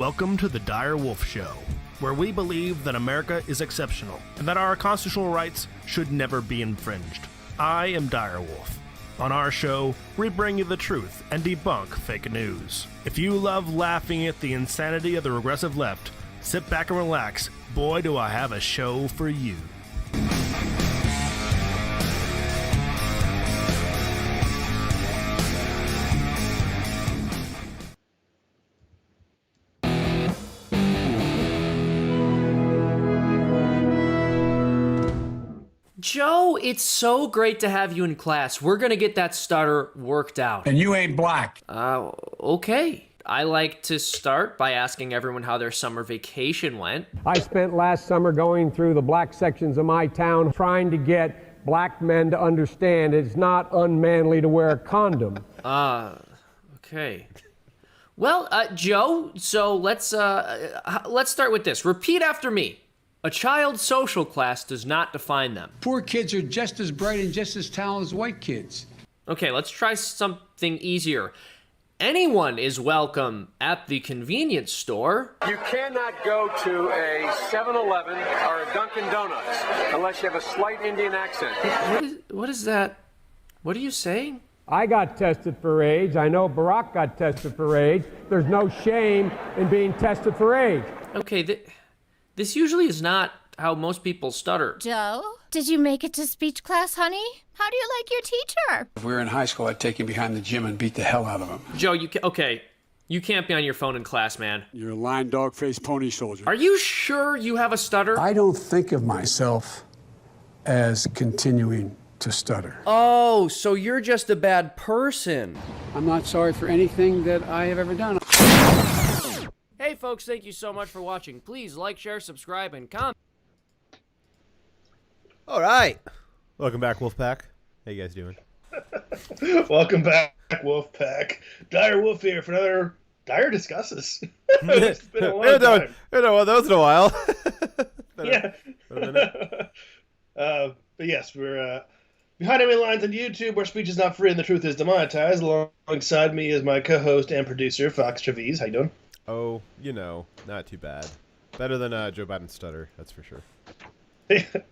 Welcome to the Dire Wolf Show, where we believe that America is exceptional and that our constitutional rights should never be infringed. I am Dire Wolf. On our show, we bring you the truth and debunk fake news. If you love laughing at the insanity of the regressive left, sit back and relax. Boy, do I have a show for you. Joe, it's so great to have you in class. We're gonna get that stutter worked out. And you ain't black. Okay. I like to start by asking everyone how their summer vacation went. I spent last summer going through the black sections of my town trying to get black men to understand it's not unmanly to wear a condom. Okay. Well, Joe, so let's start with this. Repeat after me. A child's social class does not define them. Poor kids are just as bright and just as talented as white kids. Okay, let's try something easier. Anyone is welcome at the convenience store. You cannot go to a 7-Eleven or a Dunkin' Donuts unless you have a slight Indian accent. What is that? What are you saying? I got tested for AIDS. I know Barack got tested for AIDS. There's no shame in being tested for AIDS. Okay, this usually is not how most people stutter. Joe, did you make it to speech class, honey? How do you like your teacher? If we were in high school, I'd take him behind the gym and beat the hell out of him. Joe, you can't be on your phone in class, man. You're a lying dog-faced pony soldier. Are you sure you have a stutter? I don't think of myself as continuing to stutter. Oh, so you're just a bad person. I'm not sorry for anything that I have ever done. Hey folks, thank you so much for watching. Please like, share, subscribe, and comment. All right. Welcome back, Wolfpack. How you guys doing? Welcome back, Wolfpack. Dire Wolf here for another Dire Discusses. It's been a long time. That was in a while. Yeah. But yes, we're behind enemy lines on YouTube, where speech is not free and the truth is demonetized. Alongside me is my co-host and producer, Fox Trevize. How you doing? Oh, not too bad. Better than Joe Biden's stutter, that's for sure.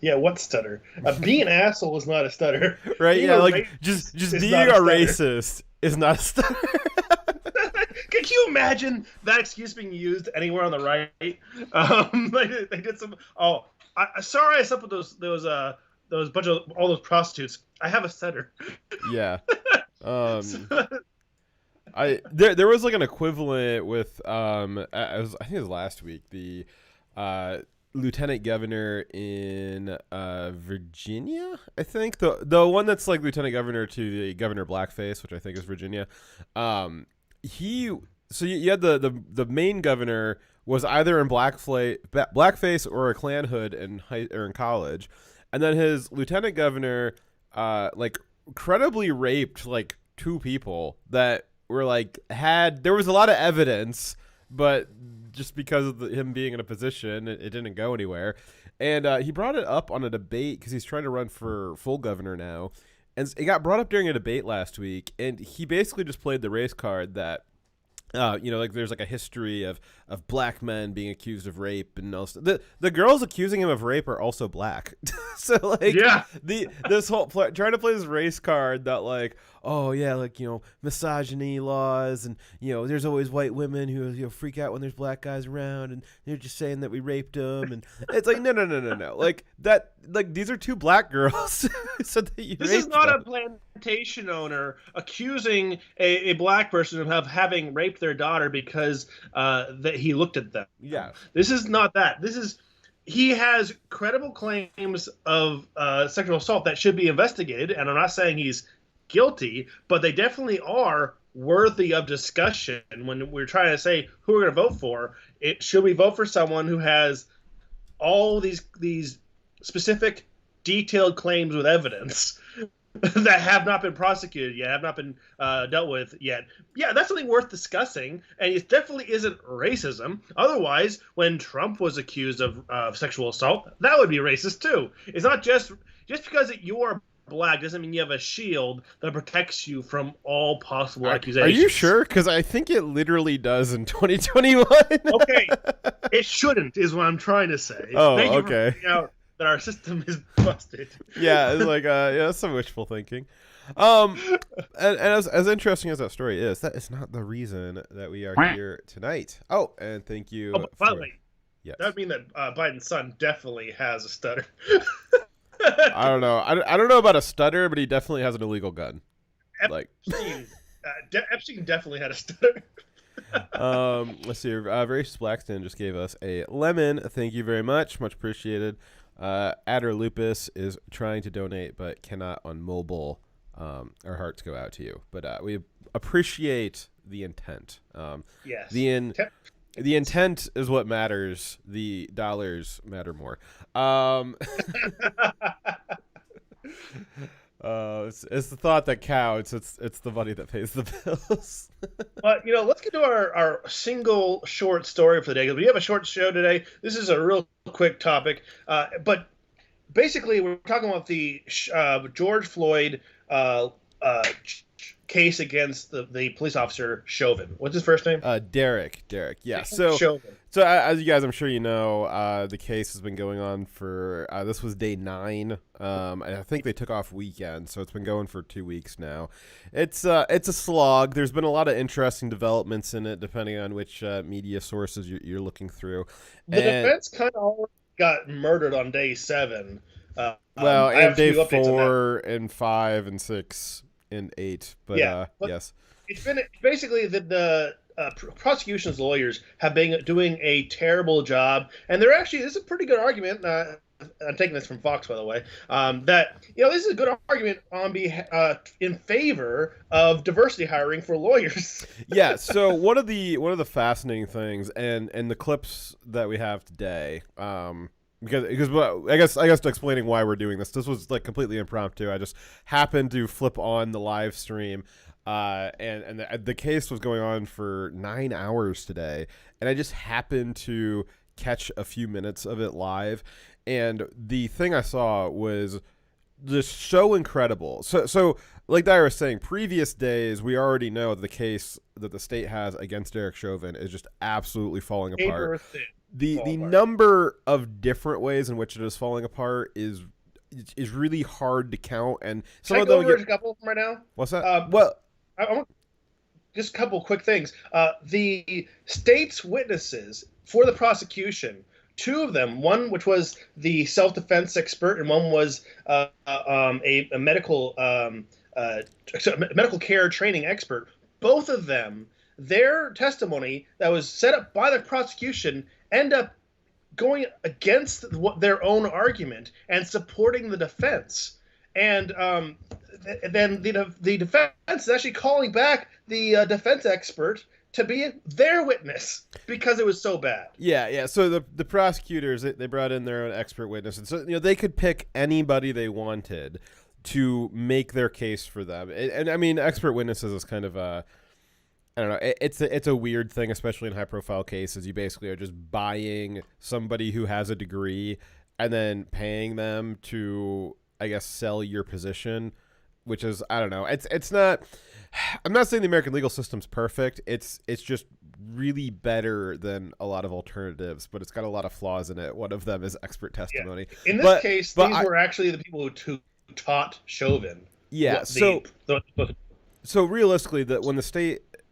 Yeah, what stutter? Being an asshole is not a stutter. Right? Being Yeah, like just being a racist is not a stutter. Can you imagine that excuse being used anywhere on the right? They did some. Oh, sorry, I slept with those bunch of all those prostitutes. I have a stutter. Yeah. There was like an equivalent with I think it was last week, the lieutenant governor in Virginia, I think, the one that's like lieutenant governor to the governor blackface, which I think is Virginia. You had the main governor was either in blackface or a Klan hood in college, and then his lieutenant governor credibly raped like two people that were there was a lot of evidence, but just because of him being in a position, it didn't go anywhere. And he brought it up on a debate because he's trying to run for full governor now. And it got brought up during a debate last week. And he basically just played the race card that, there's like a history of black men being accused of rape and all stuff. The girls accusing him of rape are also black. So this whole trying to play this race card that misogyny laws and there's always white women who freak out when there's black guys around and they're just saying that we raped them, and it's like no, these are two black girls who said that you this raped is not them. A plantation owner accusing a black person of having raped their daughter because that he looked at them. Yeah, this is not that. He has credible claims of sexual assault that should be investigated, and I'm not saying he's guilty, but they definitely are worthy of discussion when we're trying to say who we're going to vote for. Should we vote for someone who has all these specific, detailed claims with evidence that have not been prosecuted yet, have not been dealt with yet? Yeah, that's something worth discussing, and it definitely isn't racism. Otherwise, when Trump was accused of sexual assault, that would be racist too. It's not just because you are black doesn't mean you have a shield that protects you from all possible Are accusations. you sure? Because I think it literally does in 2021. Okay, it shouldn't, is what I'm trying to say. Oh, Thank you okay. for pointing out that our system is busted. Yeah, it's like that's some wishful thinking. And as interesting as that story is, that is not the reason that we are here tonight. Oh, and thank you. Oh, by the way, yes. that would mean that Biden's son definitely has a stutter. I don't know. I don't know about a stutter, but he definitely has an illegal gun. Epstein definitely had a stutter. Let's see. Veracious Blackston just gave us a lemon. Thank you very much. Much appreciated. Adder Lupus is trying to donate but cannot on mobile. Our hearts go out to you, but we appreciate the intent. Yes. The intent is what matters. The dollars matter more. It's the thought that counts. It's the money that pays the bills. But let's get to our single short story for the day, because we have a short show today. This is a real quick topic, but basically we're talking about the George Floyd case against the police officer Chauvin. What's his first name? Derek. Yeah. So Chauvin. So as you guys, I'm sure you know, the case has been going on for this was day 9. I think they took off weekend, so it's been going for 2 weeks now. It's a slog. There's been a lot of interesting developments in it, depending on which media sources you're looking through. The defense kind of got murdered on day 7. And day 4 and 5 and 6 and 8. But yes, it's been basically the prosecution's lawyers have been doing a terrible job, and this is a pretty good argument. I'm taking this from Fox, by the way. That this is a good argument in favor of diversity hiring for lawyers. Yeah. So one of the fascinating things, and the clips that we have today, because I guess explaining why we're doing this was like completely impromptu. I just happened to flip on the live stream. And the case was going on for 9 hours today, and I just happened to catch a few minutes of it live, and the thing I saw was just so incredible. So like Dyer was saying, previous days we already know the case that the state has against Derek Chauvin is just absolutely falling apart. The number of different ways in which it is falling apart is really hard to count, and some of them a couple of them right now. What's that? I want just a couple quick things. The state's witnesses for the prosecution, 2 of them, one which was the self-defense expert, and one was a medical medical care training expert. Both of them, their testimony that was set up by the prosecution end up going against their own argument and supporting the defense. And then the defense is actually calling back the defense expert to be their witness because it was so bad. Yeah. So the prosecutors, they brought in their own expert witness, and so they could pick anybody they wanted to make their case for them. And I mean, expert witnesses is kind of I don't know. It's a weird thing, especially in high profile cases. You basically are just buying somebody who has a degree and then paying them to, I guess, sell your position, which is, I don't know. It's not. I'm not saying the American legal system's perfect. It's just really better than a lot of alternatives, but it's got a lot of flaws in it. One of them is expert testimony. Yeah. In this case, these were actually the people who taught Chauvin. Yeah. So realistically,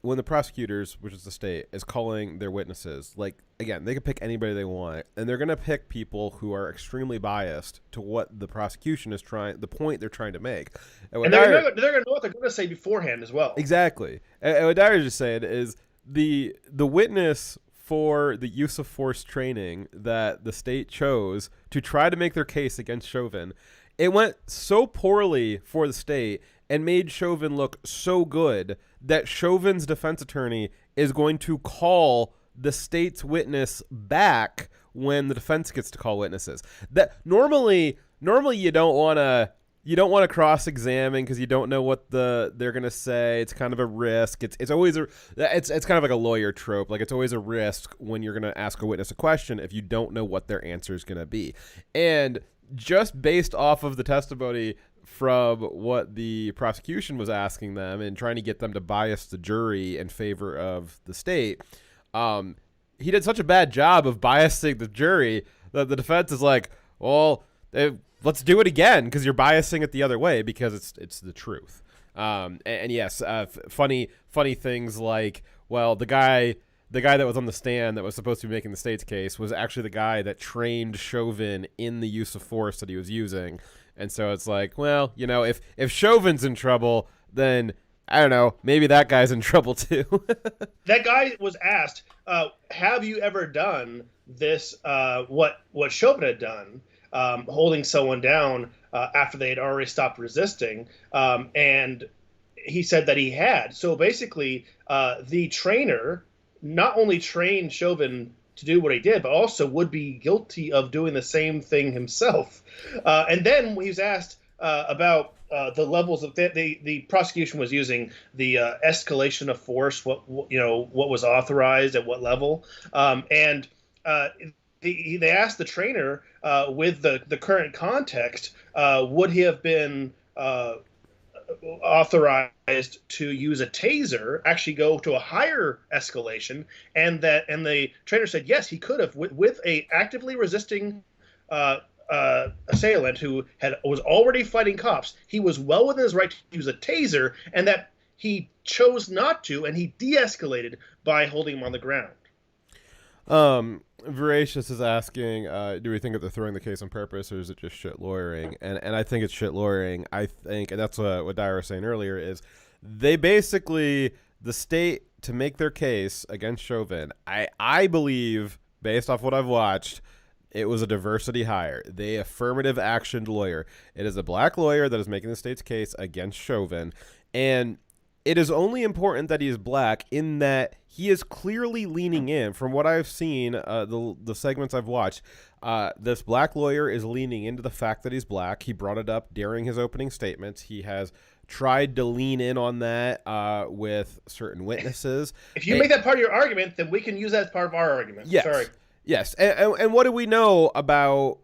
when the prosecutors, which is the state, is calling their witnesses, like, again, they can pick anybody they want, and they're going to pick people who are extremely biased to what the prosecution is the point they're trying to make. And they're going to know what they're going to say beforehand as well. Exactly. And what Dyer just said is the witness for the use of force training that the state chose to try to make their case against Chauvin, it went so poorly for the state and made Chauvin look so good that Chauvin's defense attorney is going to call the state's witness back when the defense gets to call witnesses. That normally you don't want to cross-examine because you don't know what they're going to say. It's kind of a risk. It's always it's kind of like a lawyer trope. Like, it's always a risk when you're going to ask a witness a question if you don't know what their answer is going to be. And just based off of the testimony from what the prosecution was asking them and trying to get them to bias the jury in favor of the state, he did such a bad job of biasing the jury that the defense is like, well, let's do it again because you're biasing it the other way because it's the truth. And yes, funny things like, well, the guy that was on the stand that was supposed to be making the state's case was actually the guy that trained Chauvin in the use of force that he was using. And so it's like, well, if Chauvin's in trouble, then I don't know, maybe that guy's in trouble too. That guy was asked, have you ever done this, what Chauvin had done, holding someone down after they had already stopped resisting, and he said that he had. So basically, the trainer not only trained Chauvin to do what he did, but also would be guilty of doing the same thing himself. And then when he was asked about the levels of the prosecution was using the escalation of force, what was authorized at what level, and they asked the trainer with the current context, would he have been authorized to use a taser, actually go to a higher escalation, and the trainer said yes, he could have with a actively resisting assailant who was already fighting cops. He was well within his right to use a taser, and that he chose not to, and he de-escalated by holding him on the ground. Voracious is asking, do we think that they're throwing the case on purpose, or is it just shit lawyering? And I think it's shit lawyering. I think, and that's what Dyer was saying earlier, is they basically, the state, to make their case against Chauvin, I believe, based off what I've watched, it was a diversity hire. They affirmative actioned lawyer. It is a black lawyer that is making the state's case against Chauvin, and it is only important that he is black in that he is clearly leaning in. From what I've seen, the segments I've watched, this black lawyer is leaning into the fact that he's black. He brought it up during his opening statements. He has tried to lean in on that with certain witnesses. If you make that part of your argument, then we can use that as part of our argument. Yes. Sorry. Yes. And what do we know about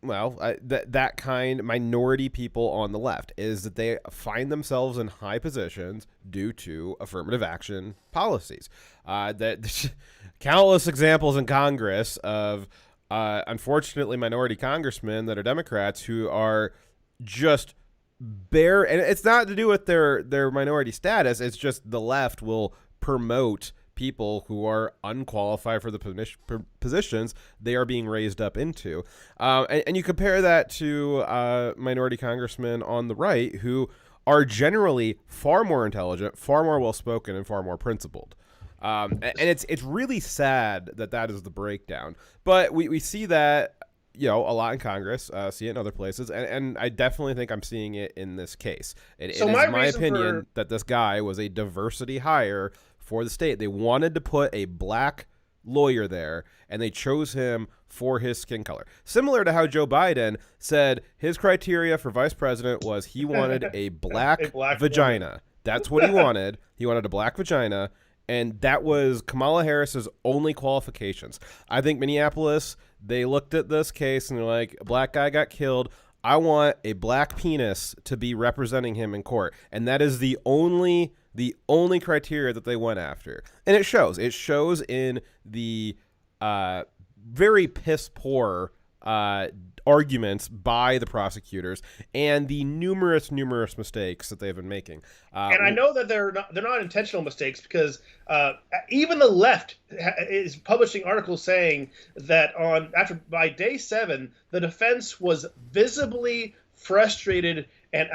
that kind of minority people on the left is that they find themselves in high positions due to affirmative action policies. That countless examples in Congress of, unfortunately, minority congressmen that are Democrats who are just bare, and it's not to do with their minority status. It's just the left will promote people who are unqualified for the positions they are being raised up into. And you compare that to minority congressmen on the right who are generally far more intelligent, far more well-spoken, and far more principled. And it's really sad that is the breakdown. But we see that, a lot in Congress, see it in other places, and I definitely think I'm seeing it in this case. It is my opinion that this guy was a diversity hire for the state. They wanted to put a black lawyer there, and they chose him for his skin color. Similar to how Joe Biden said his criteria for vice president was he wanted a black vagina. Woman. That's what he wanted. He wanted a black vagina, and that was Kamala Harris's only qualifications. I think Minneapolis, they looked at this case, and they're like, a black guy got killed. I want a black penis to be representing him in court. And that is the only criteria that they went after. And it shows. It shows in the very piss poor arguments by the prosecutors and the numerous mistakes that they've been making. And I know that they're not intentional mistakes, because even the left is publishing articles saying that by day 7, the defense was visibly frustrated and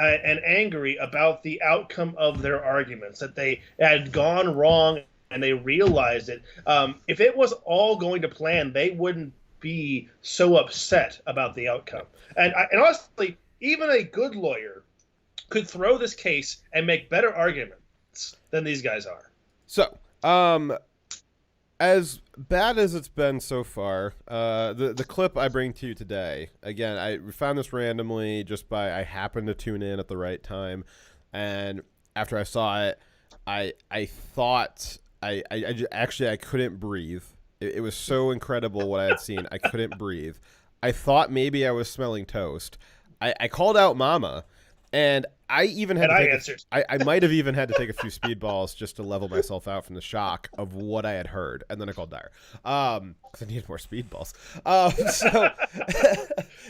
angry about the outcome of their arguments, that they had gone wrong and they realized it. If it was all going to plan, they wouldn't be so upset about the outcome. And honestly, even a good lawyer could throw this case and make better arguments than these guys are. So, as bad as it's been so far, the clip I bring to you today, again, I found this randomly I happened to tune in at the right time, and after I saw it, I thought I couldn't breathe. It was so incredible what I had seen. I couldn't breathe. I thought maybe I was smelling toast. I called out Mama, And I even had And to I take answered. I might have even had to take a few speedballs just to level myself out from the shock of what I had heard, and then I called Dyer because I needed more speedballs. So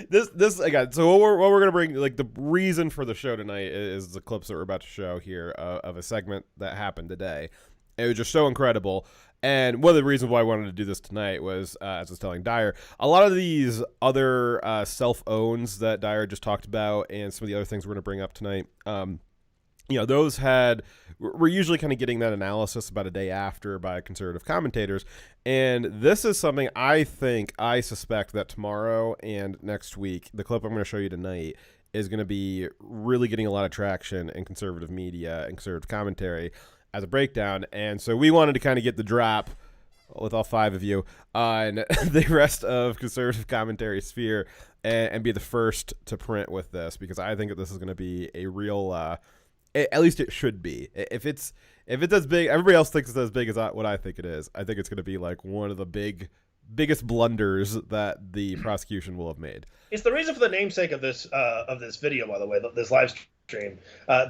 this again. So what we're gonna bring, like, the reason for the show tonight is the clips that we're about to show here of a segment that happened today. It was just so incredible. And one of the reasons why I wanted to do this tonight was, as I was telling Dyer, a lot of these other self-owns that Dyer just talked about and some of the other things we're going to bring up tonight, those we're usually kind of getting that analysis about a day after by conservative commentators. And this is something I suspect that tomorrow and next week, the clip I'm going to show you tonight, is going to be really getting a lot of traction in conservative media and conservative commentary as a breakdown. And so we wanted to kind of get the drop with all five of you on the rest of conservative commentary sphere and be the first to print with this, because I think that this is going to be a real, at least it should be. If it's as big, everybody else thinks it's as big as what I think it is. I think it's going to be like one of the biggest blunders that the prosecution will have made. It's the reason for the namesake of this video, by the way, this live stream.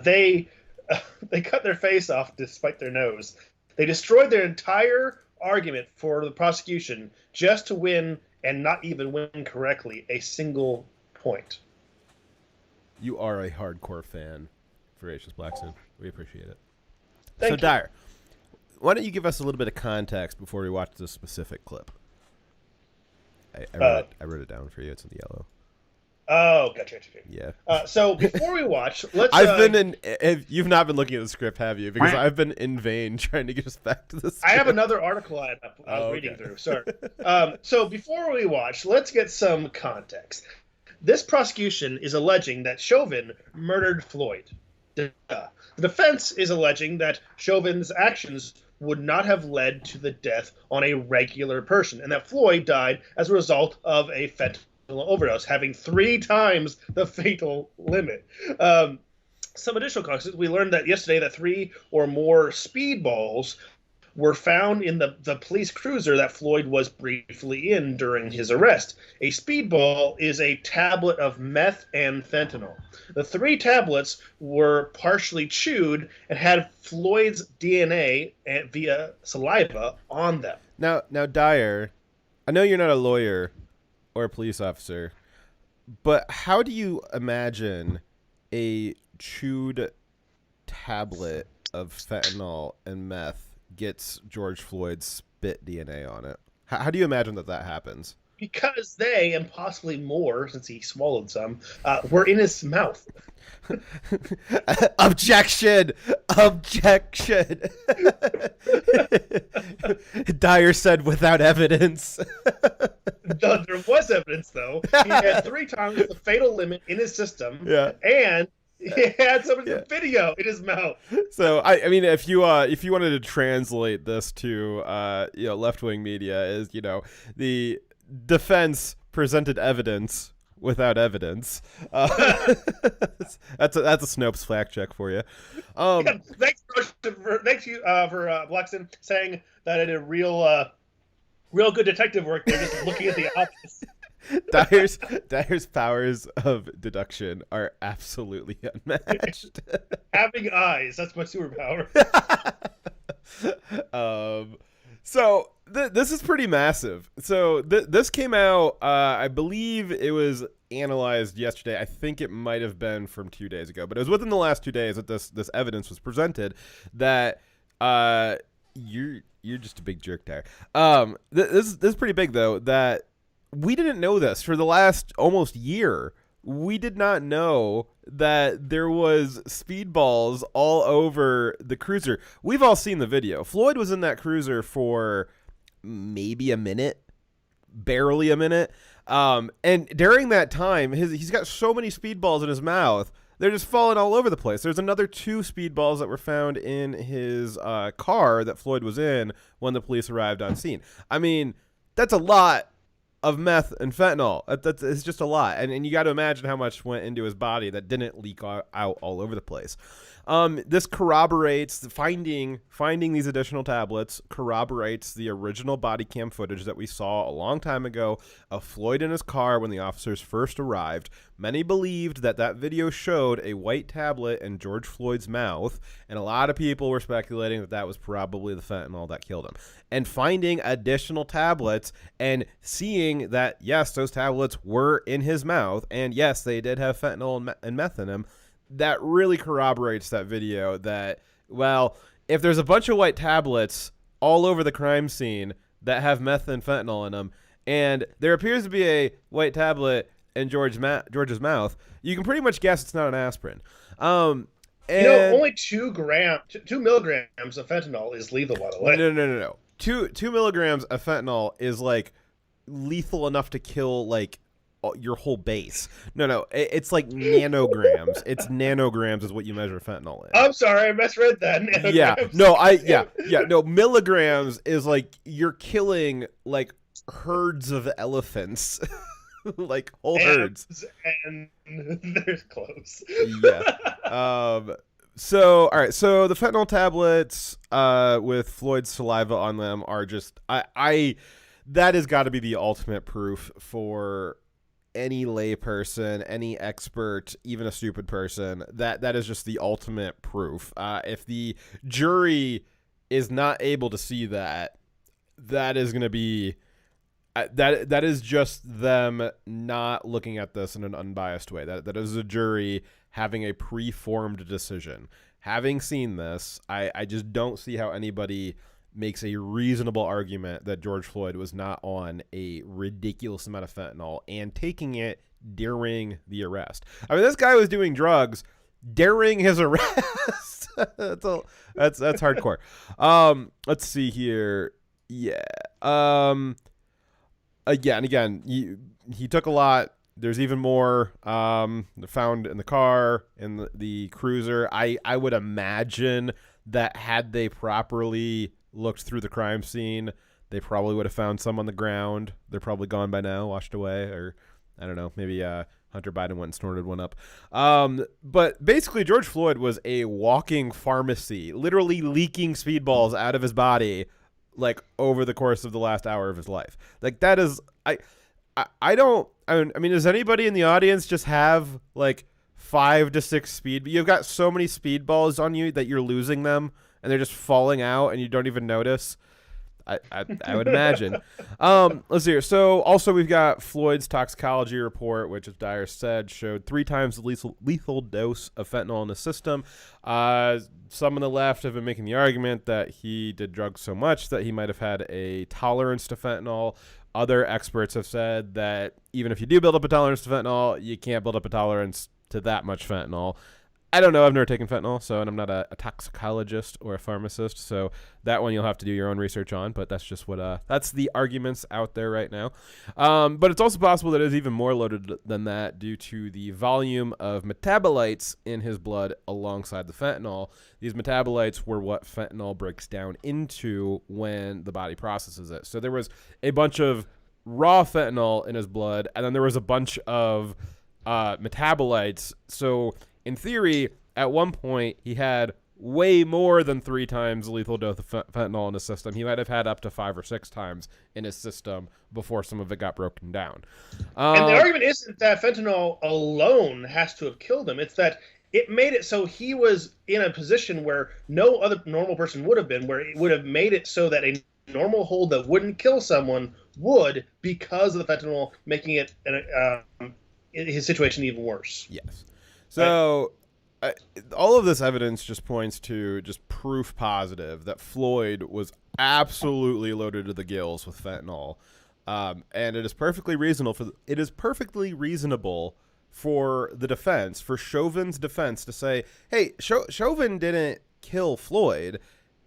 They cut their face off despite their nose. They destroyed their entire argument for the prosecution just to win, and not even win correctly, a single point. You are a hardcore fan, Voracious Blackson. We appreciate it. Thank so, you. Dyer, why don't you give us a little bit of context before we watch this specific clip? I wrote it down for you. It's in yellow. Oh, gotcha. Yeah. So before we watch, let's. You've not been looking at the script, have you? Because I've been in vain trying to get us back to this. I have another article I was reading through. Sorry. So before we watch, let's get some context. This prosecution is alleging that Chauvin murdered Floyd. The defense is alleging that Chauvin's actions would not have led to the death on a regular person, and that Floyd died as a result of a fentanyl overdose, having 3 times the fatal limit. Some additional context: we learned that yesterday that 3 or more speedballs were found in the police cruiser that Floyd was briefly in during his arrest. A speedball is a tablet of meth and fentanyl. The 3 tablets were partially chewed and had Floyd's DNA via saliva on them. Now, Dyer, I know you're not a lawyer or a police officer, but how do you imagine a chewed tablet of fentanyl and meth gets George Floyd's spit DNA on it? How do you imagine that happens? Because they, and possibly more since he swallowed some, were in his mouth. Objection! Dyer said without evidence. There was evidence, though. He had 3 times the fatal limit in his system, and he had some of the video in his mouth. So I mean, if you wanted to translate this to left-wing media, is the defense presented evidence without evidence. That's a Snopes fact check for you. Thanks for Blackson saying that it did real good detective work. They're just looking at the office. Dyer's powers of deduction are absolutely unmatched. Having eyes, that's my superpower. So this is pretty massive. So this came out, I believe it was analyzed yesterday. I think it might have been from 2 days ago, but it was within the last 2 days that this evidence was presented. That you're just a big jerk, Dyer. This is pretty big though. That we didn't know this for the last almost year. We did not know that there was speedballs all over the cruiser. We've all seen the video. Floyd was in that cruiser for maybe a minute, barely a minute. And during that time, he's got so many speedballs in his mouth, they're just falling all over the place. There's another 2 speedballs that were found in his car that Floyd was in when the police arrived on scene. I mean, that's a lot of meth and fentanyl. It's just a lot. And you got to imagine how much went into his body that didn't leak out all over the place. This corroborates finding these additional tablets corroborates the original body cam footage that we saw a long time ago of Floyd in his car when the officers first arrived. Many believed that video showed a white tablet in George Floyd's mouth, and a lot of people were speculating that was probably the fentanyl that killed him. And finding additional tablets and seeing that, yes, those tablets were in his mouth, and yes, they did have fentanyl and meth in them, that really corroborates that video that, well, if there's a bunch of white tablets all over the crime scene that have meth and fentanyl in them, and there appears to be a white tablet in George's mouth, you can pretty much guess it's not an aspirin. And only 2 milligrams of fentanyl is lethal, by the way. No. 2 milligrams of fentanyl is like lethal enough to kill like your whole base. No, it's like nanograms. It's nanograms is what you measure fentanyl in. I'm sorry, I misread that. Nanograms. No, milligrams is like you're killing like herds of elephants. Like whole herds. And they're close. Yeah. So, all right. So the fentanyl tablets with Floyd's saliva on them are just I that has got to be the ultimate proof for any lay person, any expert, even a stupid person. That is just the ultimate proof. If the jury is not able to see that is going to be that is just them not looking at this in an unbiased way. That is a jury having a preformed decision. Having seen this, I just don't see how anybody makes a reasonable argument that George Floyd was not on a ridiculous amount of fentanyl and taking it during the arrest. I mean, this guy was doing drugs during his arrest. That's hardcore. Let's see here. Yeah. Again, he took a lot. There's even more found in the car, in the cruiser. I would imagine that had they properly looked through the crime scene, they probably would have found some on the ground. They're probably gone by now, washed away, or I don't know, maybe Hunter Biden went and snorted one up. But basically, George Floyd was a walking pharmacy, literally leaking speedballs out of his body, like over the course of the last hour of his life. Like that is, I mean, does anybody in the audience just have like 5 to 6 speed? You've got so many speedballs on you that you're losing them and they're just falling out and you don't even notice. I would imagine. Let's see here. So also we've got Floyd's toxicology report, which, as Dyer said, showed 3 times the lethal dose of fentanyl in the system. Some on the left have been making the argument that he did drugs so much that he might have had a tolerance to fentanyl. Other experts have said that even if you do build up a tolerance to fentanyl, you can't build up a tolerance to that much fentanyl. I don't know. I've never taken fentanyl, and I'm not a toxicologist or a pharmacist, so that one you'll have to do your own research on, but that's just that's the arguments out there right now. But it's also possible that it's even more loaded than that due to the volume of metabolites in his blood alongside the fentanyl. These metabolites were what fentanyl breaks down into when the body processes it. So there was a bunch of raw fentanyl in his blood, and then there was a bunch of metabolites. So in theory, at one point, he had way more than 3 times the lethal dose of fentanyl in his system. He might have had up to 5 or 6 times in his system before some of it got broken down. And the argument isn't that fentanyl alone has to have killed him. It's that it made it so he was in a position where no other normal person would have been, where it would have made it so that a normal hold that wouldn't kill someone would, because of the fentanyl, making it his situation even worse. Yes. So all of this evidence just points to just proof positive that Floyd was absolutely loaded to the gills with fentanyl. And it is perfectly reasonable for the defense, for Chauvin's defense, to say, hey, Chauvin didn't kill Floyd.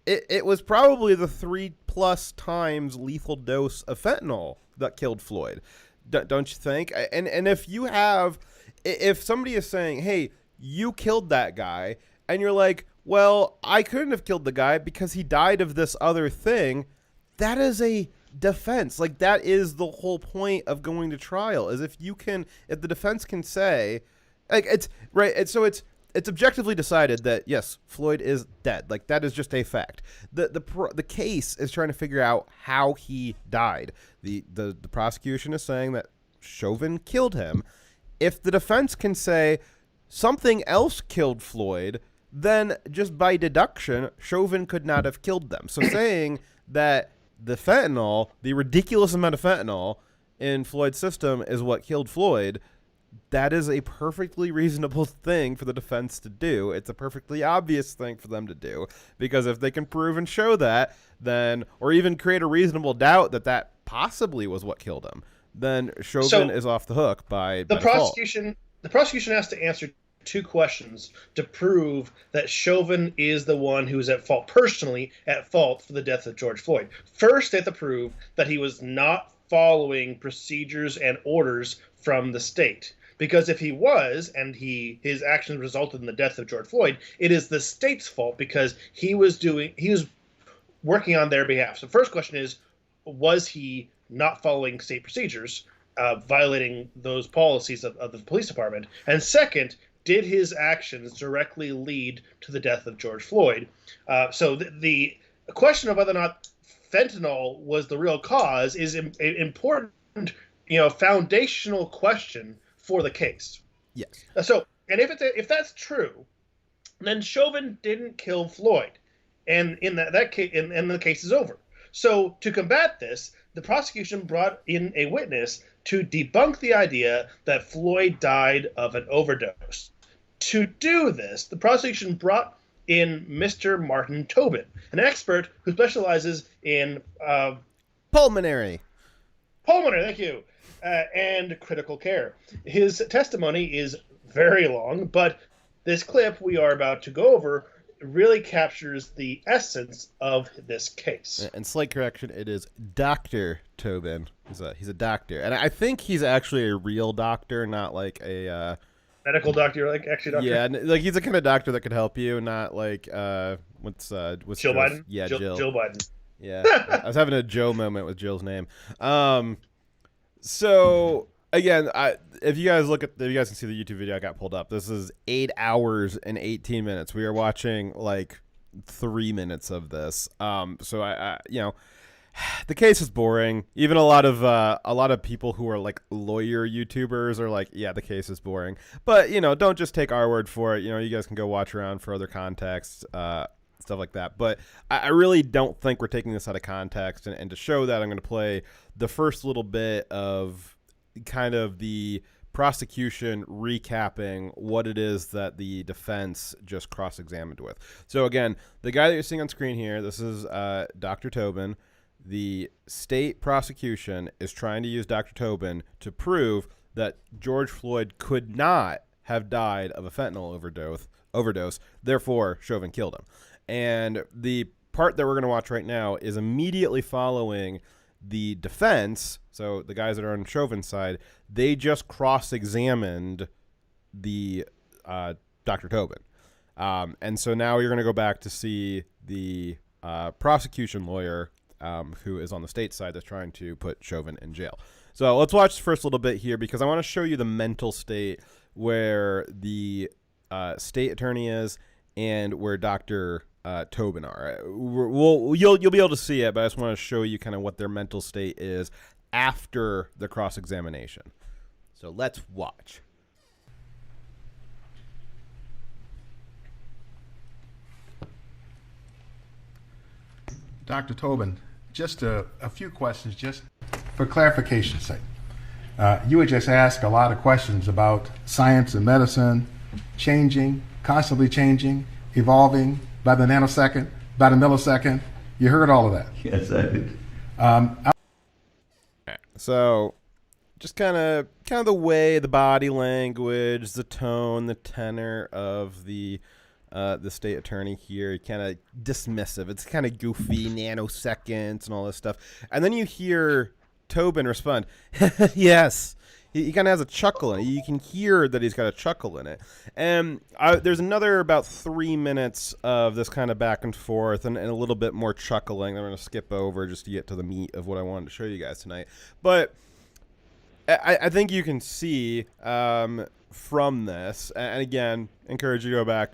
It was probably the 3+ times lethal dose of fentanyl that killed Floyd. Don't you think? And if somebody is saying, hey, you killed that guy, and you're like, well, I couldn't have killed the guy because he died of this other thing, that is a defense. Like, that is the whole point of going to trial, is if the defense can say, like, it's right. So it's objectively decided that yes, Floyd is dead. Like, that is just a fact. The case is trying to figure out how he died. The prosecution is saying that Chauvin killed him. If the defense can say something else killed Floyd, then just by deduction, Chauvin could not have killed them. So saying that the fentanyl, the ridiculous amount of fentanyl in Floyd's system is what killed Floyd, that is a perfectly reasonable thing for the defense to do. It's a perfectly obvious thing for them to do, because if they can prove and show that, then, or even create a reasonable doubt that that possibly was what killed him, then Chauvin is off the hook by the prosecution. The prosecution has to answer two questions to prove that Chauvin is the one who is at fault, personally at fault for the death of George Floyd. First, they have to prove that he was not following procedures and orders from the state. Because if he was, and his actions resulted in the death of George Floyd, it is the state's fault because he was working on their behalf. So first question is, was he not following state procedures, violating those policies of the police department? And second, did his actions directly lead to the death of George Floyd? So the question of whether or not fentanyl was the real cause is an important, foundational question for the case. Yes. So, and if that's true, then Chauvin didn't kill Floyd, and in that case, and the case is over. So, to combat this, the prosecution brought in a witness to debunk the idea that Floyd died of an overdose. To do this, the prosecution brought in Mr. Martin Tobin, an expert who specializes in pulmonary. Thank you. And critical care. His testimony is very long, but this clip we are about to go over really captures the essence of this case. And slight correction, it is Dr. Tobin. He's a doctor. And I think he's actually a real doctor, not like a... medical doctor, like actually doctor? Yeah, like he's the kind of doctor that could help you, not like... what's Jill Biden? Yeah, Jill Biden. Yeah, I was having a Joe moment with Jill's name. So again, if you guys can see the YouTube video I got pulled up, this is 8 hours and 18 minutes. We are watching like 3 minutes of this. So I the case is boring. Even a lot of people who are like lawyer YouTubers are like, yeah, the case is boring. But don't just take our word for it. You guys can go watch around for other context. Stuff like that. But I really don't think we're taking this out of context. And to show that, I'm going to play the first little bit of kind of the prosecution recapping what it is that the defense just cross-examined with. So again, the guy that you're seeing on screen here, this is Dr. Tobin. The state prosecution is trying to use Dr. Tobin to prove that George Floyd could not have died of a fentanyl overdose. Therefore, Chauvin killed him. And the part that we're going to watch right now is immediately following the defense. So the guys that are on Chauvin's side, they just cross-examined the Dr. Tobin. And so now you're going to go back to see the prosecution lawyer who is on the state side that's trying to put Chauvin in jail. So let's watch the first little bit here because I want to show you the mental state where the state attorney is and where Dr. Tobin are. You'll be able to see it, but I just want to show you kind of what their mental state is after the cross-examination. So let's watch. Dr. Tobin, just a few questions, just for clarification's sake. You had just asked a lot of questions about science and medicine changing, constantly changing, evolving by the nanosecond, by the millisecond. You heard all of that. Yes, I did. So just kind of the way, the body language, the tone, the tenor of the state attorney here, kind of dismissive. It's kind of goofy, nanoseconds and all this stuff. And then you hear Tobin respond, yes. He kind of has a chuckle in it. You can hear that he's got a chuckle in it. And there's another about 3 minutes of this kind of back and forth and a little bit more chuckling. I'm going to skip over just to get to the meat of what I wanted to show you guys tonight. But I think you can see from this, and again, encourage you to go back.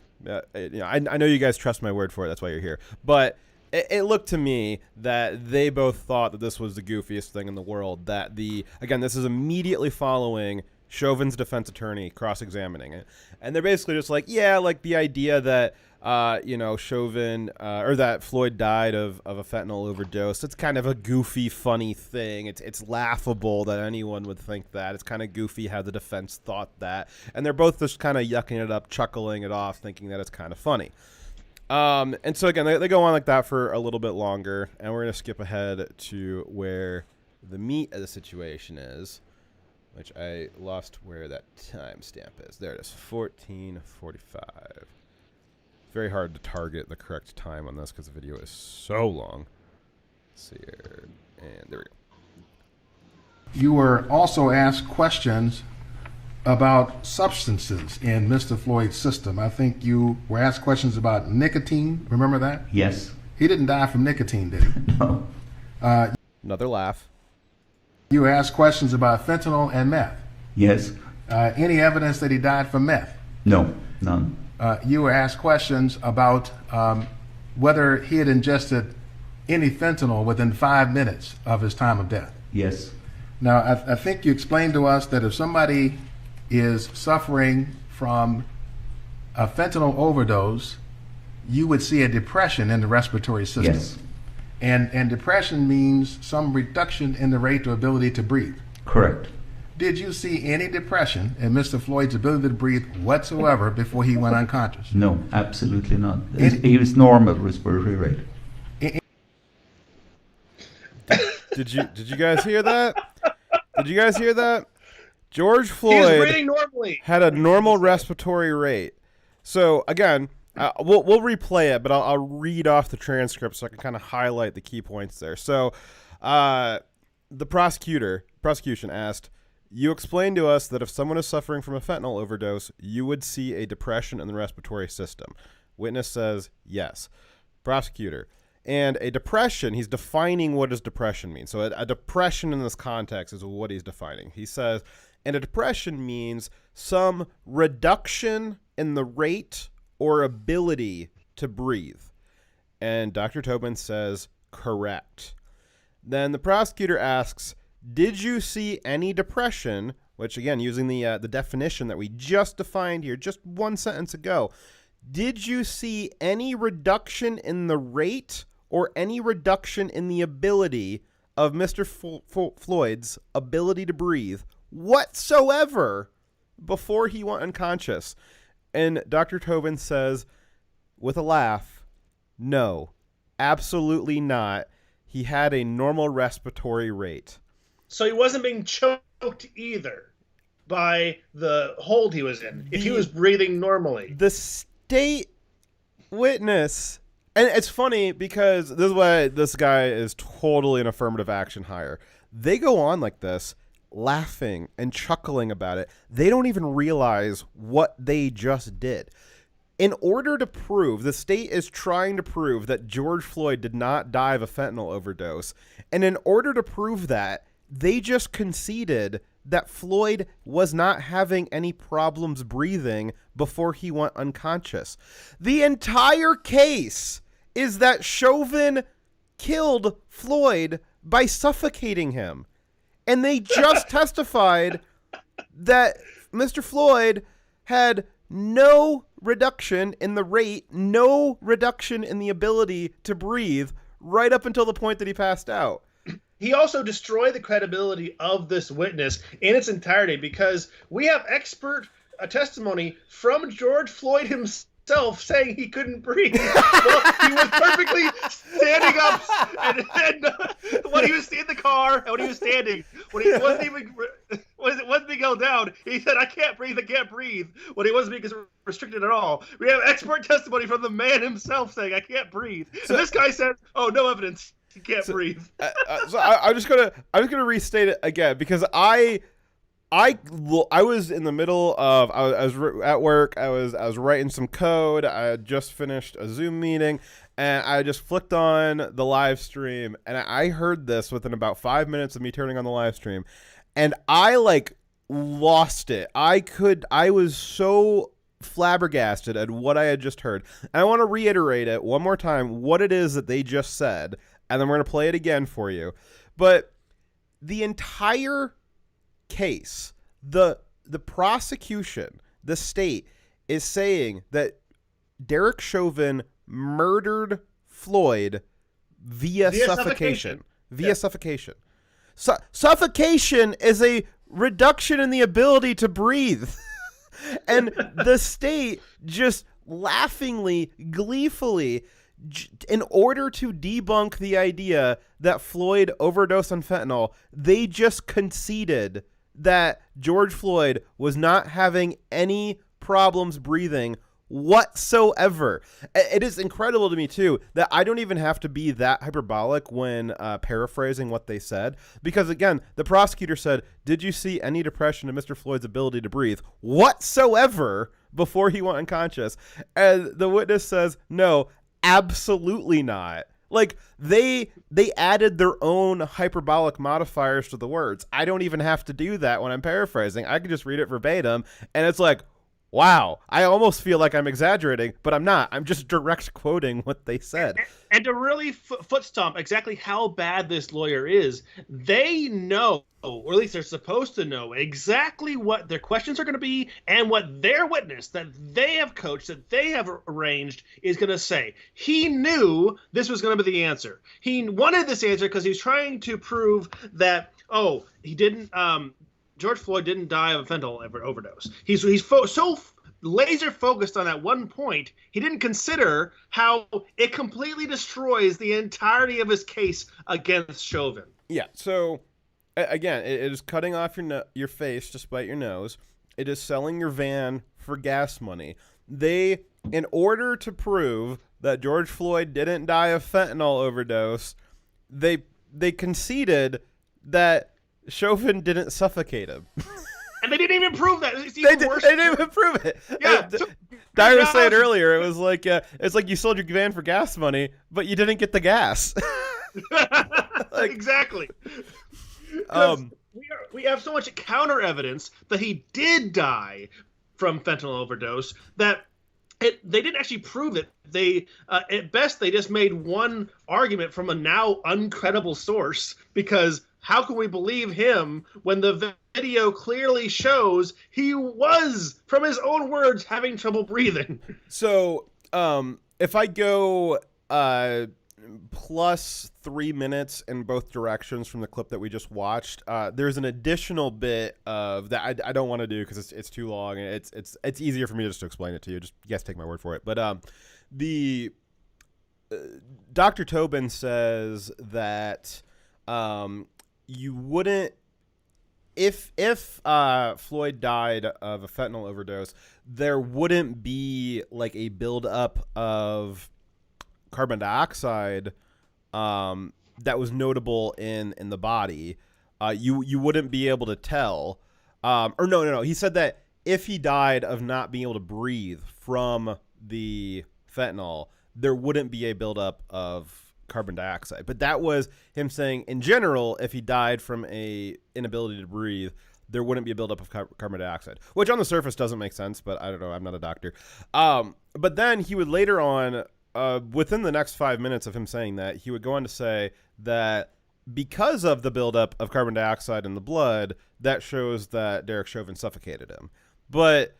I know you guys trust my word for it. That's why you're here. But it looked to me that they both thought that this was the goofiest thing in the world. That this is immediately following Chauvin's defense attorney cross-examining it, and they're basically just like, yeah, like the idea that Chauvin or that Floyd died of a fentanyl overdose. It's kind of a goofy, funny thing. It's laughable that anyone would think that. It's kind of goofy how the defense thought that, and they're both just kind of yucking it up, chuckling it off, thinking that it's kind of funny. And so again, they go on like that for a little bit longer, and we're gonna skip ahead to where the meat of the situation is, which I lost where that timestamp is. There it is, 14:45. Very hard to target the correct time on this because the video is so long. Let's see here, and there we go. You were also asked questions about substances in Mr. Floyd's system. I think you were asked questions about nicotine. Remember that? Yes. He didn't die from nicotine, did he? No. Another laugh. You were asked questions about fentanyl and meth. Yes. Any evidence that he died from meth? No. None. You were asked questions about whether he had ingested any fentanyl within 5 minutes of his time of death. Yes. Now, I think you explained to us that if somebody is suffering from a fentanyl overdose, you would see a depression in the respiratory system. Yes. And depression means some reduction in the rate or ability to breathe. Correct. Did you see any depression in Mr. Floyd's ability to breathe whatsoever before he went unconscious? No, absolutely not. He was normal respiratory rate. Did you guys hear that? Did you guys hear that? George He was Floyd breathing normally. had a normal respiratory rate. So again, we'll replay it, but I'll read off the transcript so I can kind of highlight the key points there. So the prosecution asked, "You explained to us that if someone is suffering from a fentanyl overdose, you would see a depression in the respiratory system." Witness says yes. Prosecutor: and a depression, he's defining what does depression mean. So a depression in this context is what he's defining. He says, and a depression means some reduction in the rate or ability to breathe. And Dr. Tobin says, correct. Then the prosecutor asks, did you see any depression, which again, using the definition that we just defined here, just one sentence ago, did you see any reduction in the rate or any reduction in the ability of Mr. Floyd's ability to breathe whatsoever before he went unconscious? And Dr. Tobin says, with a laugh, no, absolutely not. He had a normal respiratory rate. So he wasn't being choked either by the hold he was in, if he was breathing normally. The state witness, and it's funny because this is why this guy is totally an affirmative action hire. They go on like this, laughing and chuckling about it. They don't even realize what they just did. In order to prove, the state is trying to prove that George Floyd did not die of a fentanyl overdose. And in order to prove that, they just conceded that Floyd was not having any problems breathing before he went unconscious. The entire case is that Chauvin killed Floyd by suffocating him. And they just testified that Mr. Floyd had no reduction in the rate, no reduction in the ability to breathe right up until the point that he passed out. He also destroyed the credibility of this witness in its entirety because we have expert testimony from George Floyd himself saying he couldn't breathe. Well, he was perfectly standing up, and when he was in the car, and when he was standing, when he wasn't being held down, he said, I can't breathe, when he wasn't being restricted at all. We have expert testimony from the man himself saying, I can't breathe. So this guy says, oh, no evidence. He can't breathe. So I'm just gonna restate it again because I was in the middle of I was at work. I was writing some code. I had just finished a Zoom meeting, and I just flicked on the live stream, and I heard this within about 5 minutes of me turning on the live stream, and I lost it. I was so flabbergasted at what I had just heard. And I want to reiterate it one more time, what it is that they just said, and then we're going to play it again for you. But the entire case, the prosecution, the state is saying that Derek Chauvin murdered Floyd via suffocation. Via suffocation. Suffocation is a reduction in the ability to breathe. And the state just laughingly, gleefully, in order to debunk the idea that Floyd overdosed on fentanyl, they just conceded that George Floyd was not having any problems breathing whatsoever. It is incredible to me, too, that I don't even have to be that hyperbolic when paraphrasing what they said. Because, again, the prosecutor said, did you see any depression in Mr. Floyd's ability to breathe whatsoever before he went unconscious? And the witness says, no, absolutely not. Like, they added their own hyperbolic modifiers to the words. I don't even have to do that when I'm paraphrasing. I can just read it verbatim, and it's like, wow, I almost feel like I'm exaggerating, but I'm not. I'm just direct quoting what they said. And to really foot stomp exactly how bad this lawyer is, they know, or at least they're supposed to know, exactly what their questions are going to be and what their witness that they have coached, that they have arranged, is going to say. He knew this was going to be the answer. He wanted this answer because he was trying to prove that, he didn't... George Floyd didn't die of a fentanyl overdose. He's so laser focused on that one point, he didn't consider how it completely destroys the entirety of his case against Chauvin. Yeah. So again, it is cutting off your face to spite your nose. It is selling your van for gas money. They, in order to prove that George Floyd didn't die of fentanyl overdose, they conceded that Chauvin didn't suffocate him. And they didn't even prove that. It's They even didn't even prove it. Yeah. Dyer was saying earlier, it was like, it's like you sold your van for gas money, but you didn't get the gas. Exactly. We have so much counter evidence that he did die from fentanyl overdose that they didn't actually prove it. They, at best, they just made one argument from a now uncredible source, because how can we believe him when the video clearly shows he was, from his own words, having trouble breathing? So, if I go plus 3 minutes in both directions from the clip that we just watched, there's an additional bit of that I don't want to do because it's too long, and it's easier for me just to explain it to you. Just you guys take my word for it. But Dr. Tobin says that you wouldn't, if Floyd died of a fentanyl overdose, there wouldn't be like a buildup of carbon dioxide that was notable in the body. You wouldn't be able to tell. Or no. He said that if he died of not being able to breathe from the fentanyl, there wouldn't be a buildup of carbon dioxide. But that was him saying, in general, if he died from a inability to breathe, there wouldn't be a buildup of carbon dioxide, which on the surface doesn't make sense, but I don't know. I'm not a doctor. But then he would later on, within the next 5 minutes of him saying that, he would go on to say that because of the buildup of carbon dioxide in the blood, that shows that Derek Chauvin suffocated him. But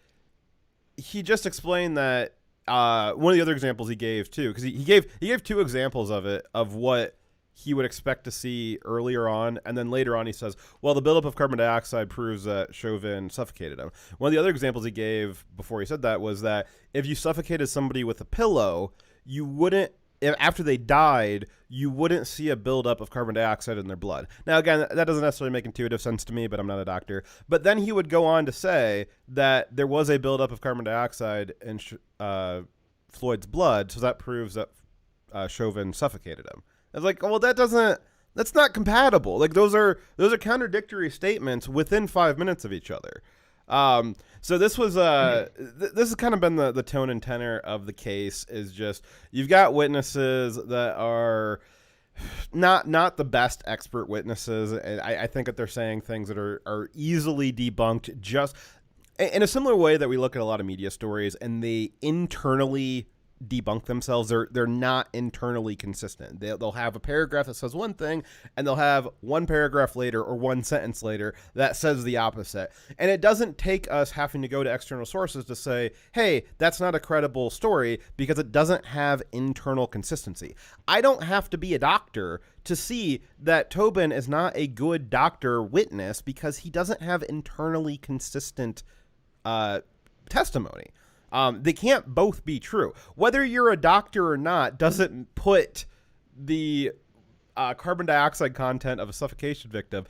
he just explained that one of the other examples he gave too, because he gave two examples of it, of what he would expect to see earlier on, and then later on he says, well, the buildup of carbon dioxide proves that Chauvin suffocated him. One of the other examples he gave before he said that was that if you suffocated somebody with a pillow, you wouldn't, after they died, you wouldn't see a buildup of carbon dioxide in their blood. Now, again, that doesn't necessarily make intuitive sense to me, but I'm not a doctor. But then he would go on to say that there was a buildup of carbon dioxide in Floyd's blood, so that proves that Chauvin suffocated him. It's like, well, that's not compatible. Like, those are contradictory statements within 5 minutes of each other. So this was this has kind of been the tone and tenor of the case, is just you've got witnesses that are not the best expert witnesses. And I think that they're saying things that are easily debunked, just in a similar way that we look at a lot of media stories and they internally debunk themselves. They're not internally consistent. They'll have a paragraph that says one thing, and they'll have one paragraph later or one sentence later that says the opposite. And it doesn't take us having to go to external sources to say, hey, that's not a credible story, because it doesn't have internal consistency. I don't have to be a doctor to see that Tobin is not a good doctor witness because he doesn't have internally consistent testimony. They can't both be true. Whether you're a doctor or not doesn't put the carbon dioxide content of a suffocation victim,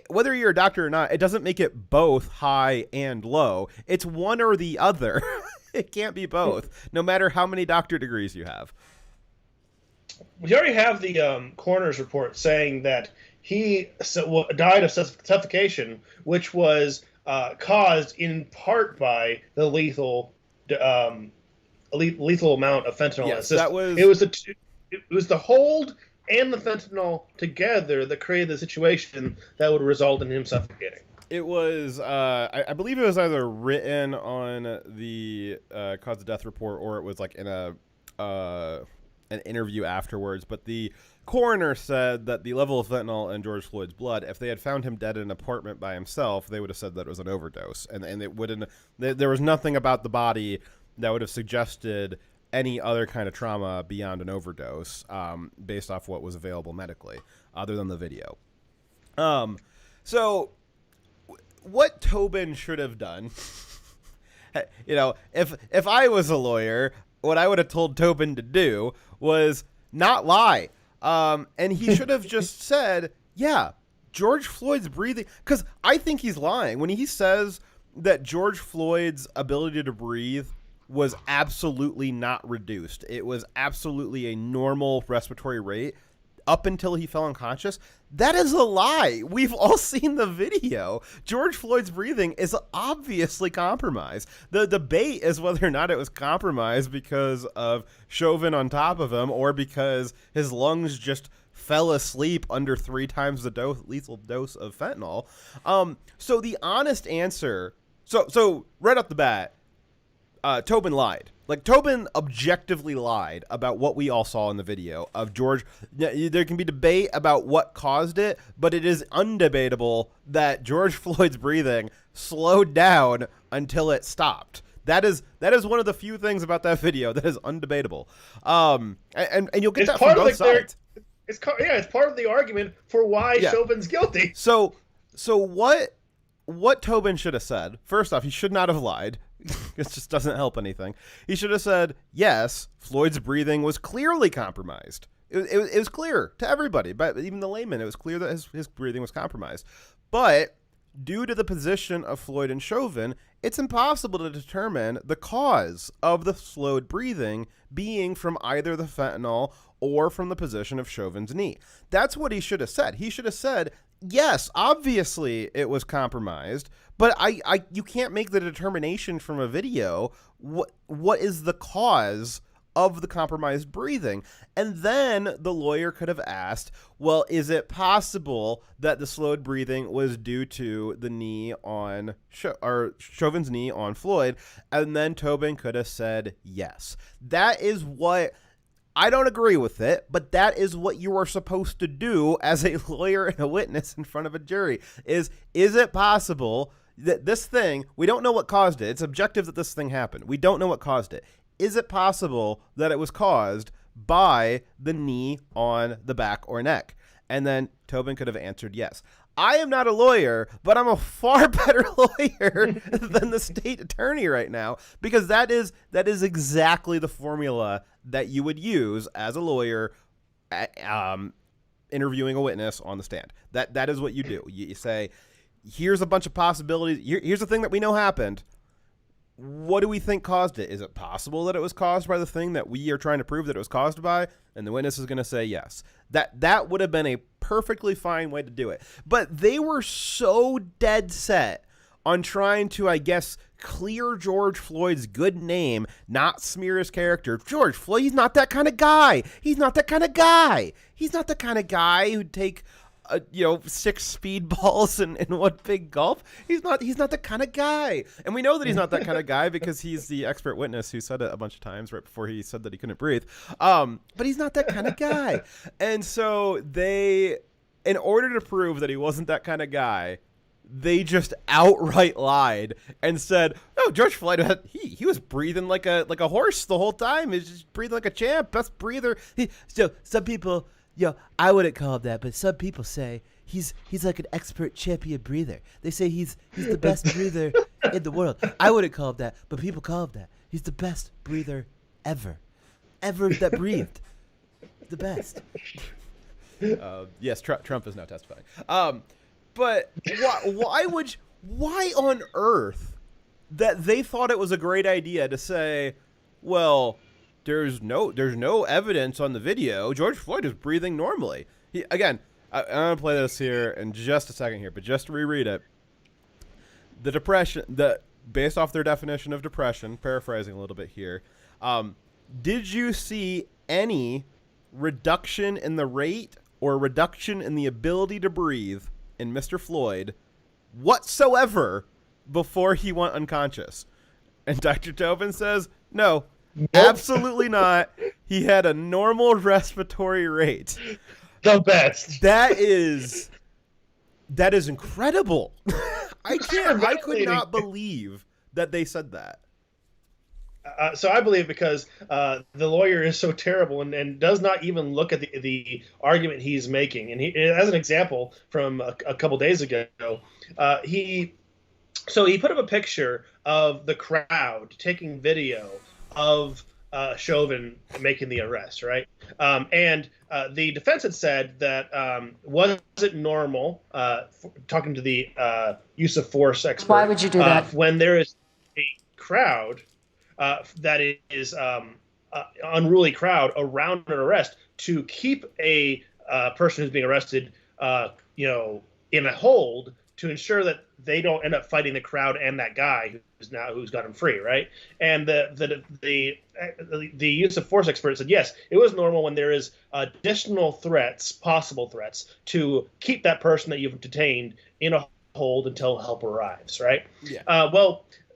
whether you're a doctor or not, it doesn't make it both high and low. It's one or the other. It can't be both, no matter how many doctor degrees you have. We already have the coroner's report saying that he died of suffocation, which was caused in part by the lethal amount of fentanyl. Yes, in the system. that was. It was the hold and the fentanyl together that created the situation that would result in him suffocating. It was, I believe it was either written on the cause of death report or it was like in an interview afterwards. But the coroner said that the level of fentanyl in George Floyd's blood, if they had found him dead in an apartment by himself, they would have said that it was an overdose. And it wouldn't, there was nothing about the body that would have suggested any other kind of trauma beyond an overdose, based off what was available medically, other than the video. So what Tobin should have done, if I was a lawyer, what I would have told Tobin to do was not lie. And he should have just said, yeah, George Floyd's breathing, because I think he's lying when he says that George Floyd's ability to breathe was absolutely not reduced. It was absolutely a normal respiratory rate up until he fell unconscious. That is a lie. We've all seen the video. George Floyd's breathing is obviously compromised. The debate is whether or not it was compromised because of Chauvin on top of him or because his lungs just fell asleep under 3 times the lethal dose of fentanyl. So the honest answer, so right off the bat, Tobin lied. Like, Tobin objectively lied about what we all saw in the video of George. There can be debate about what caused it, but it is undebatable that George Floyd's breathing slowed down until it stopped. That is one of the few things about that video that is undebatable. And you'll get that from both sides. It's part of the argument for why Chauvin's guilty. So what Tobin should have said, first off, he should not have lied. It just doesn't help anything. He should have said, yes, Floyd's breathing was clearly compromised. It was clear to everybody, but even the layman, it was clear that his breathing was compromised. But due to the position of Floyd and Chauvin, it's impossible to determine the cause of the slowed breathing being from either the fentanyl or from the position of Chauvin's knee. That's what he should have said. He should have said, yes, obviously it was compromised, but you can't make the determination from a video what is the cause of the compromised breathing. And then the lawyer could have asked, well, is it possible that the slowed breathing was due to the knee on Chauvin's knee on Floyd? And then Tobin could have said yes. That is what, I don't agree with it, but that is what you are supposed to do as a lawyer and a witness in front of a jury. Is it possible that this thing, we don't know what caused it. It's objective that this thing happened. We don't know what caused it. Is it possible that it was caused by the knee on the back or neck? And then Tobin could have answered yes. I am not a lawyer, but I'm a far better lawyer than the state attorney right now, because that is exactly the formula that you would use as a lawyer interviewing a witness on the stand. That is what you do. You say, here's a bunch of possibilities. Here's the thing that we know happened. What do we think caused it? Is it possible that it was caused by the thing that we are trying to prove that it was caused by? And the witness is going to say yes. That would have been a perfectly fine way to do it. But they were so dead set on trying to, I guess, clear George Floyd's good name, not smear his character. George Floyd, he's not that kind of guy. He's not that kind of guy. He's not the kind of guy who'd take 6 speedballs in one big gulp. He's not the kind of guy. And we know that he's not that kind of guy because he's the expert witness who said it a bunch of times right before he said that he couldn't breathe. But he's not that kind of guy. And so they, in order to prove that he wasn't that kind of guy, they just outright lied and said, "No, George Floyd, he was breathing like a horse the whole time. He's just breathing like a champ, best breather." So some people, I wouldn't call him that, but some people say he's like an expert champion breather. They say he's the best breather in the world. I wouldn't call him that, but people call him that. He's the best breather ever that breathed. The best. Yes, Trump is now testifying. But why on earth that they thought it was a great idea to say, well, there's no evidence on the video. George Floyd is breathing normally. I'm going to play this here in just a second here, but just to reread it. Based off their definition of depression, paraphrasing a little bit here, did you see any reduction in the rate or reduction in the ability to breathe in Mr. Floyd whatsoever before he went unconscious? And Dr. Tobin says, no, absolutely not. He had a normal respiratory rate. The best. That is incredible. I could not believe that they said that. So I believe because the lawyer is so terrible and does not even look at the argument he's making. And as an example from a couple days ago, he put up a picture of the crowd taking video of Chauvin making the arrest, right? And the defense had said that was it normal, talking to the use of force expert. Why would you do that? When there is a crowd that is unruly crowd around an arrest, to keep a person who's being arrested, in a hold to ensure that they don't end up fighting the crowd and that guy who's got him free, right? And the use of force expert said yes, it was normal when there is additional possible threats, to keep that person that you've detained in a hold until help arrives, right? Yeah.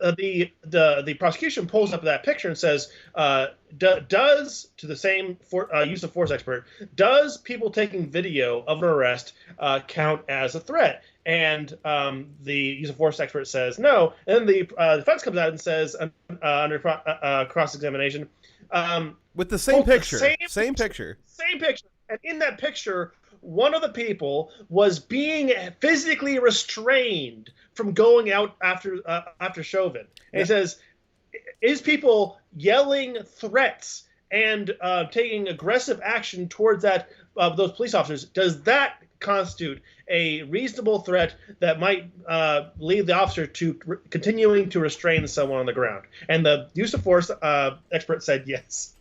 The prosecution pulls up that picture and says, does, to the same use of force expert, does people taking video of an arrest count as a threat? And the use of force expert says no. And then the defense comes out and says, under cross-examination, with the same picture. Same picture. And in that picture, one of the people was being physically restrained from going out after Chauvin. And he says, is people yelling threats and taking aggressive action towards those police officers, does that constitute a reasonable threat that might lead the officer to continuing to restrain someone on the ground? And the use of force expert said yes.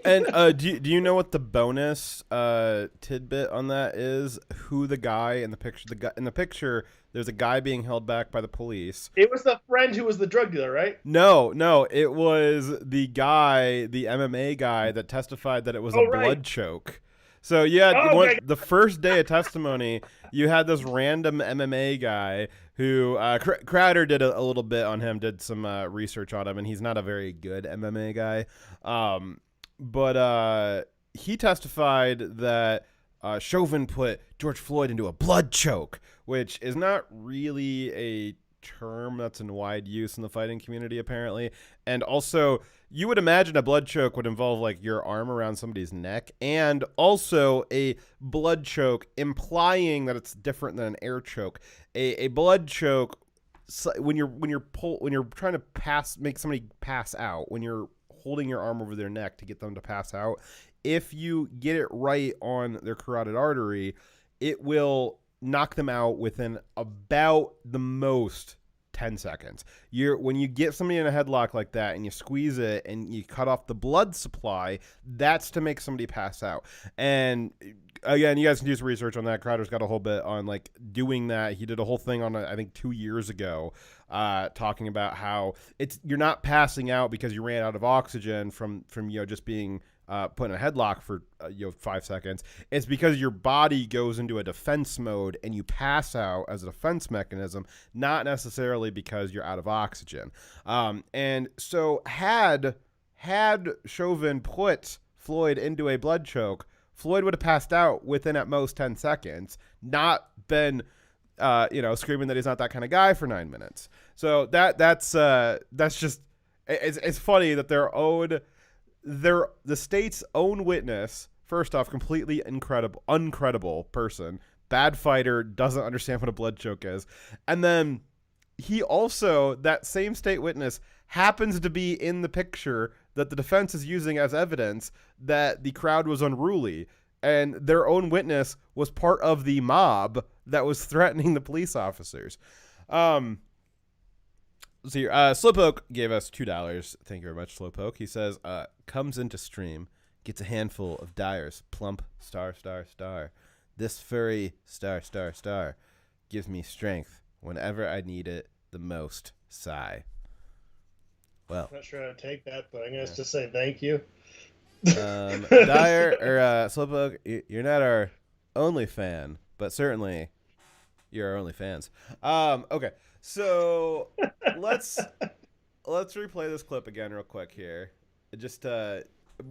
And do you know what the bonus tidbit on that is? Who the guy in the picture? In the picture, there's a guy being held back by the police. It was the friend who was the drug dealer, right? No, it was the guy, the MMA guy that testified that it was a blood choke. So yeah, the first day of testimony, you had this random MMA guy who Crowder did a little bit on him, did some research on him, and he's not a very good MMA guy. But he testified that Chauvin put George Floyd into a blood choke, which is not really a term that's in wide use in the fighting community, apparently. And also, you would imagine a blood choke would involve like your arm around somebody's neck, and also a blood choke implying that it's different than an air choke. A blood choke, when you're trying to make somebody pass out, when you're holding your arm over their neck to get them to pass out, if you get it right on their carotid artery, it will knock them out within about the most 10 seconds. When you get somebody in a headlock like that and you squeeze it and you cut off the blood supply, that's to make somebody pass out. And again, you guys can do some research on that. Crowder's got a whole bit on like doing that. He did a whole thing on I think 2 years ago, talking about how you're not passing out because you ran out of oxygen from just being put in a headlock for 5 seconds. It's because your body goes into a defense mode and you pass out as a defense mechanism, not necessarily because you're out of oxygen. And so had Chauvin put Floyd into a blood choke, Floyd would have passed out within at most 10 seconds, not been screaming that he's not that kind of guy for 9 minutes. So that's just it's funny that the state's own witness, first off, completely uncredible person, bad fighter, doesn't understand what a blood choke is. And then he also, that same state witness, happens to be in the picture that the defense is using as evidence that the crowd was unruly. And their own witness was part of the mob that was threatening the police officers. Slowpoke gave us $2. Thank you very much, Slowpoke. He says, comes into stream, gets a handful of Dyer's plump star. This furry star gives me strength whenever I need it the most. Sigh. Well, I'm not sure how to take that, but I'm going to just say thank you. Dyer or Slowpoke, you're not our only fan, but certainly you're our only fans. Okay. So let's replay this clip again real quick here. Just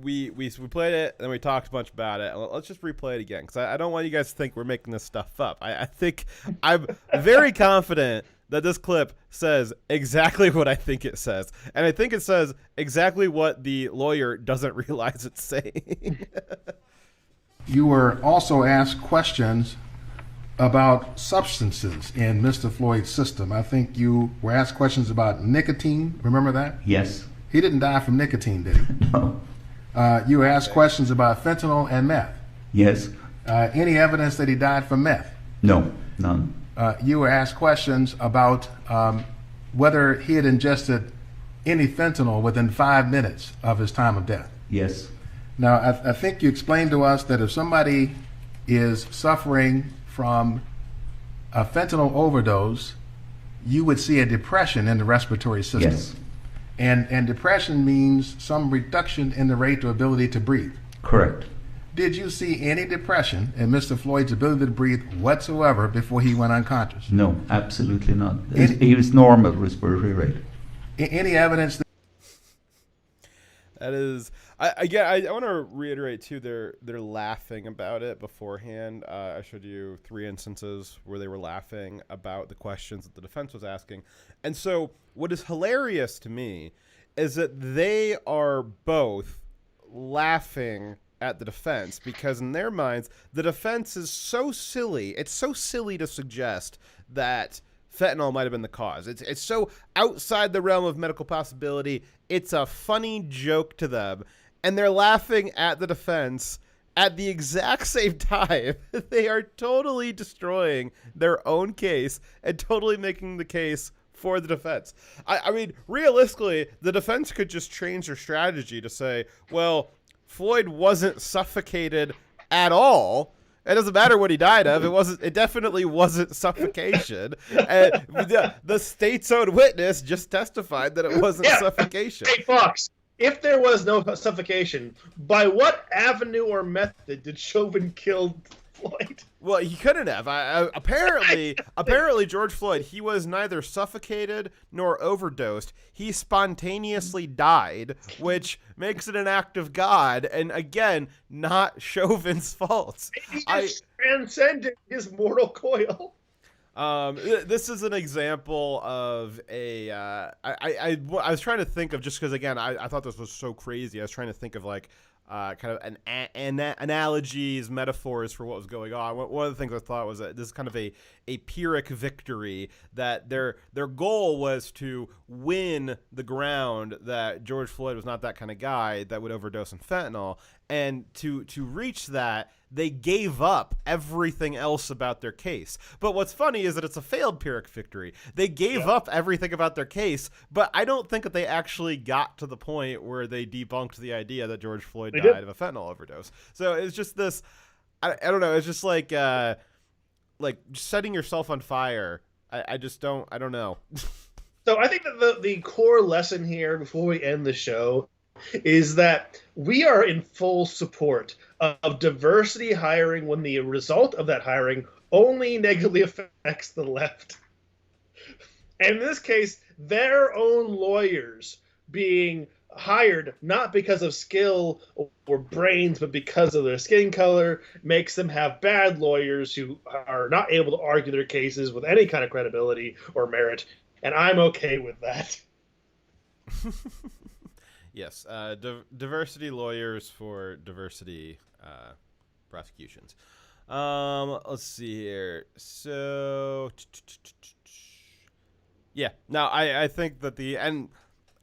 we played it and then we talked a bunch about it. Let's just replay it again because I don't want you guys to think we're making this stuff up. I think I'm very confident that this clip says exactly what I think it says, and I think it says exactly what the lawyer doesn't realize it's saying. You were also asked questions about substances in Mr. Floyd's system. I think you were asked questions about nicotine. Remember that? Yes. He didn't die from nicotine, did he? No. You were asked questions about fentanyl and meth. Yes. Any evidence that he died from meth? No, none. You were asked questions about whether he had ingested any fentanyl within 5 minutes of his time of death. Yes. Now, I think you explained to us that if somebody is suffering from a fentanyl overdose, you would see a depression in the respiratory system. Yes. And depression means some reduction in the rate or ability to breathe. Correct. Did you see any depression in Mr. Floyd's ability to breathe whatsoever before he went unconscious? No, absolutely not. He was normal respiratory rate. Any evidence that is, I want to reiterate too. They're laughing about it beforehand. I showed you 3 instances where they were laughing about the questions that the defense was asking, and so what is hilarious to me is that they are both laughing at the defense because in their minds the defense is so silly. It's so silly to suggest that fentanyl might have been the cause. It's so outside the realm of medical possibility. It's a funny joke to them, and they're laughing at the defense at the exact same time. They are totally destroying their own case and totally making the case for the defense. I mean, realistically, the defense could just change their strategy to say, well, Floyd wasn't suffocated at all. It doesn't matter what he died of. It definitely wasn't suffocation. And the state's own witness just testified that it wasn't suffocation. Hey, Fox, if there was no suffocation, by what avenue or method did Chauvin kill Floyd? Well, he couldn't have. Apparently, George Floyd, he was neither suffocated nor overdosed. He spontaneously died, which makes it an act of God, and again, not Chauvin's fault. He just transcended his mortal coil. This is an example of a. I was trying to think of, just because again, I thought this was so crazy. I was trying to think of like. Kind of analogies, metaphors for what was going on. One of the things I thought was that this is kind of a Pyrrhic victory, that their goal was to win the ground that George Floyd was not that kind of guy that would overdose on fentanyl. And to reach that, they gave up everything else about their case. But what's funny is that it's a failed Pyrrhic victory. They gave up everything about their case, but I don't think that they actually got to the point where they debunked the idea that George Floyd died of a fentanyl overdose. So it's just this, I don't know, it's just like setting yourself on fire. I don't know. So I think that the core lesson here before we end the show is that we are in full support of diversity hiring when the result of that hiring only negatively affects the left. And in this case, their own lawyers being hired not because of skill or brains, but because of their skin color makes them have bad lawyers who are not able to argue their cases with any kind of credibility or merit. And I'm okay with that. Yes, diversity lawyers for diversity prosecutions. Let's see here. So, yeah. Now, I think that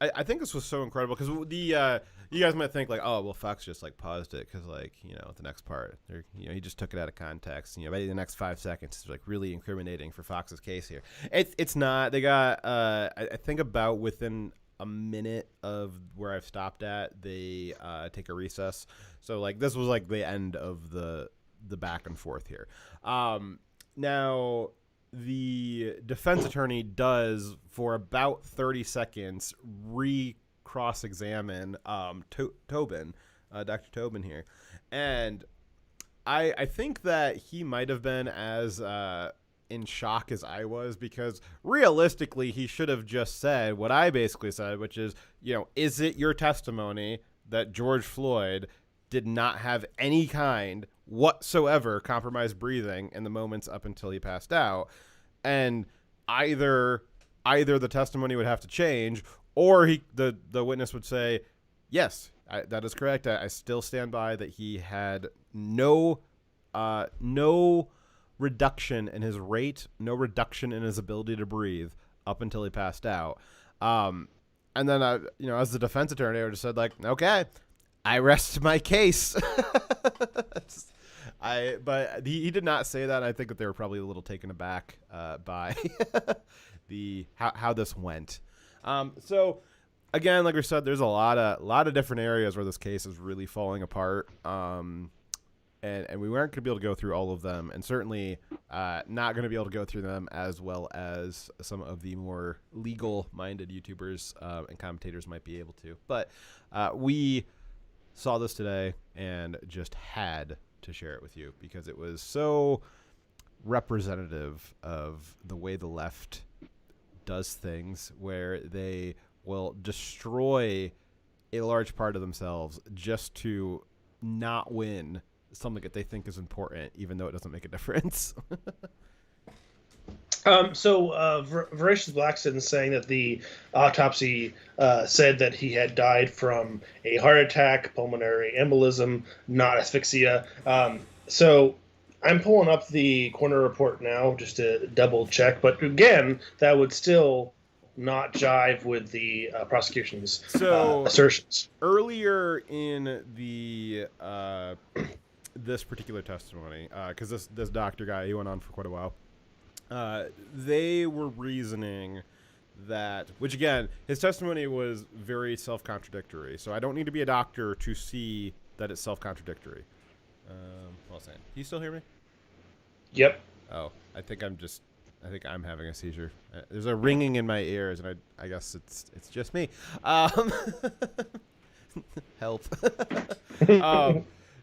I think this was so incredible because you guys might think like, oh, well, Fox just like paused it because like, you know, the next part, he just took it out of context. You know, maybe the next 5 seconds is like really incriminating for Fox's case here. It's not. They got I think about within a minute of where I've stopped at, they take a recess. So like this was like the end of the back and forth here. Now the defense attorney does for about 30 seconds cross-examine Tobin, Dr. Tobin here. And I think that he might have been as in shock as I was, because realistically he should have just said what I basically said, which is, you know, is it your testimony that George Floyd did not have any kind whatsoever compromised breathing in the moments up until he passed out? And either the testimony would have to change, or the witness would say, yes, that is correct. I still stand by that he had no reduction in his rate, no reduction in his ability to breathe up until he passed out. And then as the defense attorney, I would have said like, okay, I rest my case. But he did not say that. And I think that they were probably a little taken aback by how this went. So again, like we said, there's a lot of different areas where this case is really falling apart. And we weren't going to be able to go through all of them, and certainly not going to be able to go through them as well as some of the more legal-minded YouTubers and commentators might be able to. But we saw this today and just had to share it with you because it was so representative of the way the left does things, where they will destroy a large part of themselves just to not win something that they think is important, even though it doesn't make a difference. Voracious Blackson saying that the autopsy said that he had died from a heart attack, pulmonary embolism, not asphyxia. So I'm pulling up the coroner report now just to double check. But again, that would still not jive with the prosecution's assertions. Earlier in the this particular testimony, because this doctor guy, he went on for quite a while. They were reasoning that, which again, his testimony was very self-contradictory. So I don't need to be a doctor to see that it's self-contradictory. Well, saying, can you still hear me? Yep. Oh, I think I'm having a seizure. There's a ringing in my ears, and I guess it's just me. Help.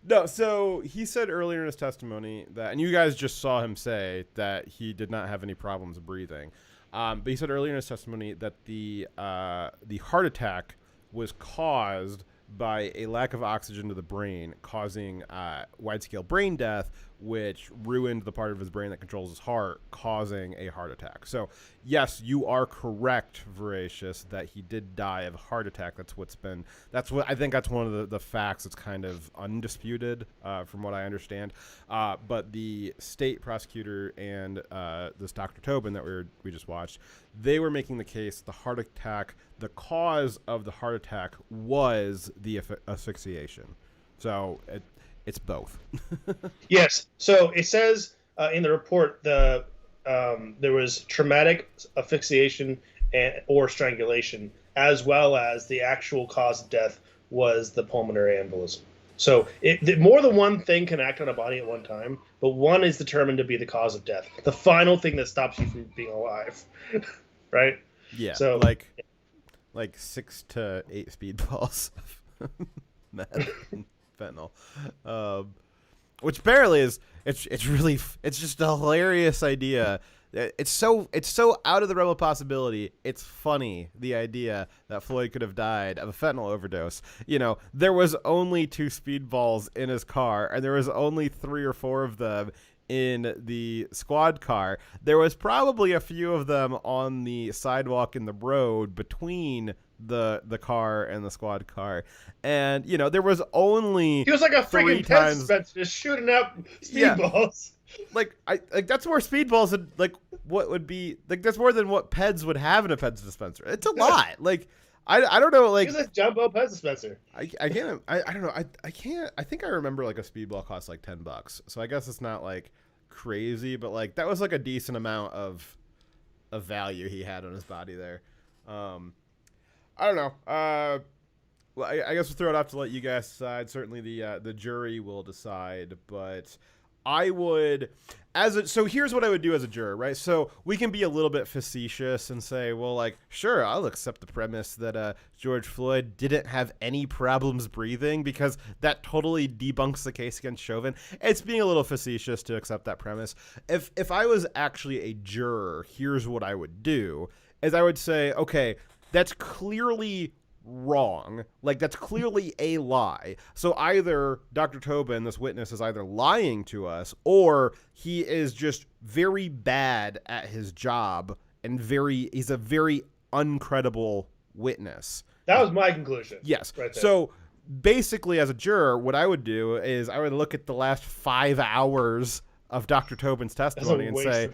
No, so he said earlier in his testimony that, and you guys just saw him say that he did not have any problems breathing. But he said earlier in his testimony that the heart attack was caused by a lack of oxygen to the brain, causing wide-scale brain death, which ruined the part of his brain that controls his heart, causing a heart attack. So, yes, you are correct, Voracious, that he did die of a heart attack. I think that's one of the facts that's kind of undisputed from what I understand. But the state prosecutor and this Dr. Tobin that we just watched, they were making the case the heart attack, the cause of the heart attack was the asphyxiation. So it's both. Yes. So it says in the report there was traumatic asphyxiation or strangulation, as well as the actual cause of death was the pulmonary embolism. So more than one thing can act on a body at one time, but one is determined to be the cause of death. The final thing that stops you from being alive, right? Yeah. So like 6 to 8 speedballs of meth and fentanyl, which apparently is it's just a hilarious idea. It's so out of the realm of possibility. It's funny, the idea that Floyd could have died of a fentanyl overdose. You know, there was only 2 speedballs in his car, and there was only 3 or 4 of them in the squad car. There was probably a few of them on the sidewalk in the road between the car and the squad car, and you know, there was only he was like a freaking times dispenser just shooting out speedballs. Yeah. Like that's more speedballs than like what would be like. That's more than what Peds would have in a Peds dispenser. It's a lot. Like I don't know. Like he's a jumbo Peds dispenser. I can't. I don't know. I can't. I think I remember like a speedball cost like $10. So I guess it's not like crazy, but like that was like a decent amount of value he had on his body there. I don't know. Well, I guess we'll throw it off to let you guys decide. Certainly the jury will decide, but I would, so here's what I would do as a juror, right? So we can be a little bit facetious and say, well, like, sure, I'll accept the premise that George Floyd didn't have any problems breathing, because that totally debunks the case against Chauvin. It's being a little facetious to accept that premise. If I was actually a juror, here's what I would do, is I would say, okay, that's clearly wrong. Like, that's clearly a lie. So either Dr. Tobin, this witness, is either lying to us, or he is just very bad at his job and he's a very uncredible witness. That was my conclusion. Yes. Right there. So basically, as a juror, what I would do is I would look at the last 5 hours of Dr. Tobin's testimony and say,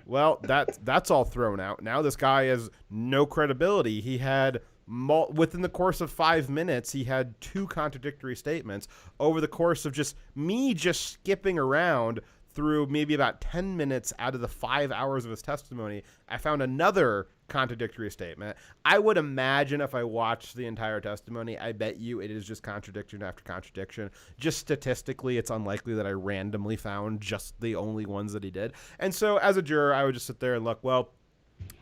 well, that's all thrown out. Now this guy has no credibility. He had within the course of 5 minutes, he had 2 contradictory statements. Over the course of just skipping around through maybe about 10 minutes out of the 5 hours of his testimony, I found another contradictory statement. I would imagine if I watched the entire testimony, I bet you it is just contradiction after contradiction. Just statistically, it's unlikely that I randomly found just the only ones that he did. And so as a juror, I would just sit there and look, well,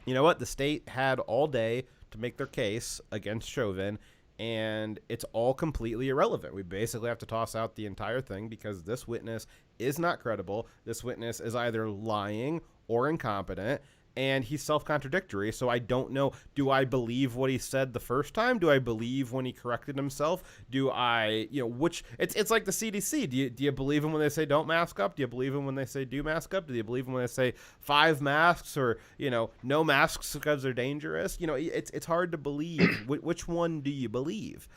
you know what? The state had all day to make their case against Chauvin, and it's all completely irrelevant. We basically have to toss out the entire thing because this witness is not credible. This witness is either lying or incompetent, and he's self-contradictory. So I don't know, do I believe what he said the first time? Do I believe when he corrected himself? Do I, it's like the CDC. Do you believe him when they say don't mask up? Do you believe him when they say do mask up? Do you believe him when they say 5 masks or, no masks because they're dangerous? It's hard to believe. Which one do you believe?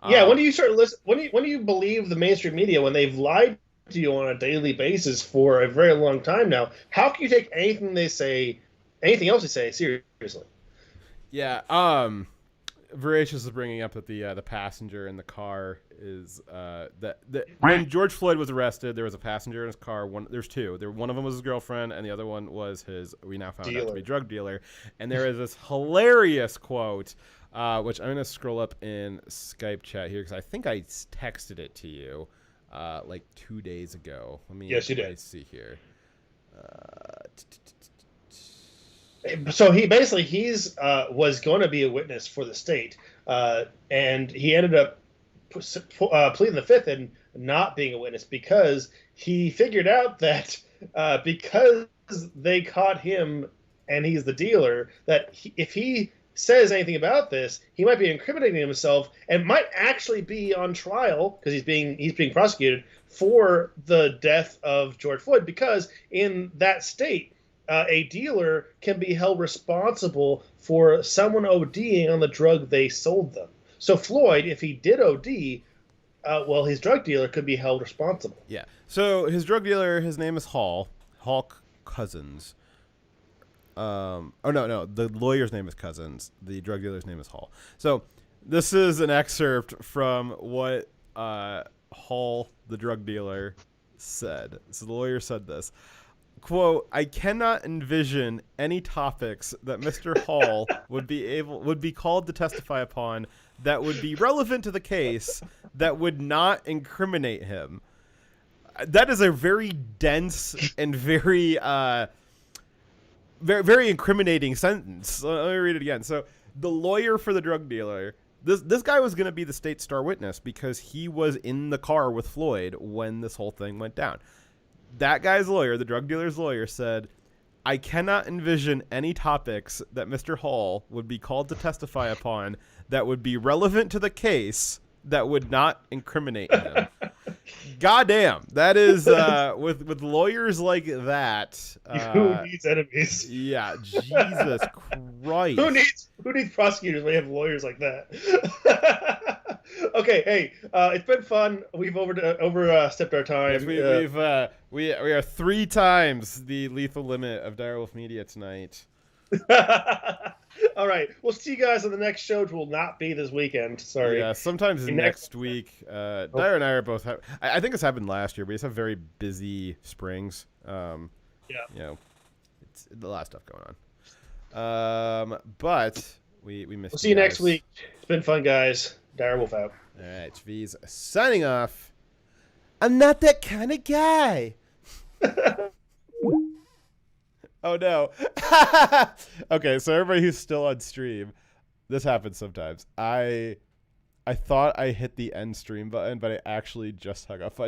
Yeah. When do you start listening? When do you believe the mainstream media when they've lied to you on a daily basis for a very long time now? How can you take anything else they say seriously? Yeah. Voracious is bringing up that the passenger in the car is that when George Floyd was arrested, there was a passenger in his car. There's 2. One of them was his girlfriend, and the other one was his. We now found out to be drug dealer. And there is this hilarious quote, which I'm gonna scroll up in Skype chat here because I think I texted it to you like 2 days ago. Yes, you did. Let's see here. So he's was going to be a witness for the state, and he ended up pleading the fifth and not being a witness because he figured out that because they caught him and he's the dealer, that if he says anything about this, he might be incriminating himself and might actually be on trial because he's being prosecuted for the death of George Floyd, because in that state, a dealer can be held responsible for someone ODing on the drug they sold them. So Floyd, if he did OD, his drug dealer could be held responsible. Yeah. So his drug dealer, his name is Hall Cousins. No. The lawyer's name is Cousins. The drug dealer's name is Hall. So this is an excerpt from what Hall, the drug dealer, said. So the lawyer said this. Quote, I cannot envision any topics that Mr. Hall would be called to testify upon that would be relevant to the case that would not incriminate him. That is a very dense and very very incriminating sentence. Let me read it again. So the lawyer for the drug dealer, this guy was going to be the state's star witness because he was in the car with Floyd when this whole thing went down. That guy's lawyer, the drug dealer's lawyer, said, I cannot envision any topics that Mr. Hall would be called to testify upon that would be relevant to the case that would not incriminate him. Goddamn, that is with lawyers like that. Who needs enemies? Yeah, Jesus Christ. Who needs prosecutors when you have lawyers like that? Okay, hey, it's been fun. We've overstepped our time. Yes, we are 3 times the lethal limit of Direwolf Media tonight. All right, we'll see you guys on the next show, which will not be this weekend. Sorry. Yeah, sometimes next week. Dyer and I are both. I think this happened last year. We just have very busy springs. Yeah. You know, it's a lot of stuff going on. But we missed. We'll see you next week. It's been fun, guys. Direwolf out. All right, V's signing off. I'm not that kind of guy. Oh no. Okay, so everybody who's still on stream, this happens sometimes. I thought I hit the end stream button, but I actually just hung up on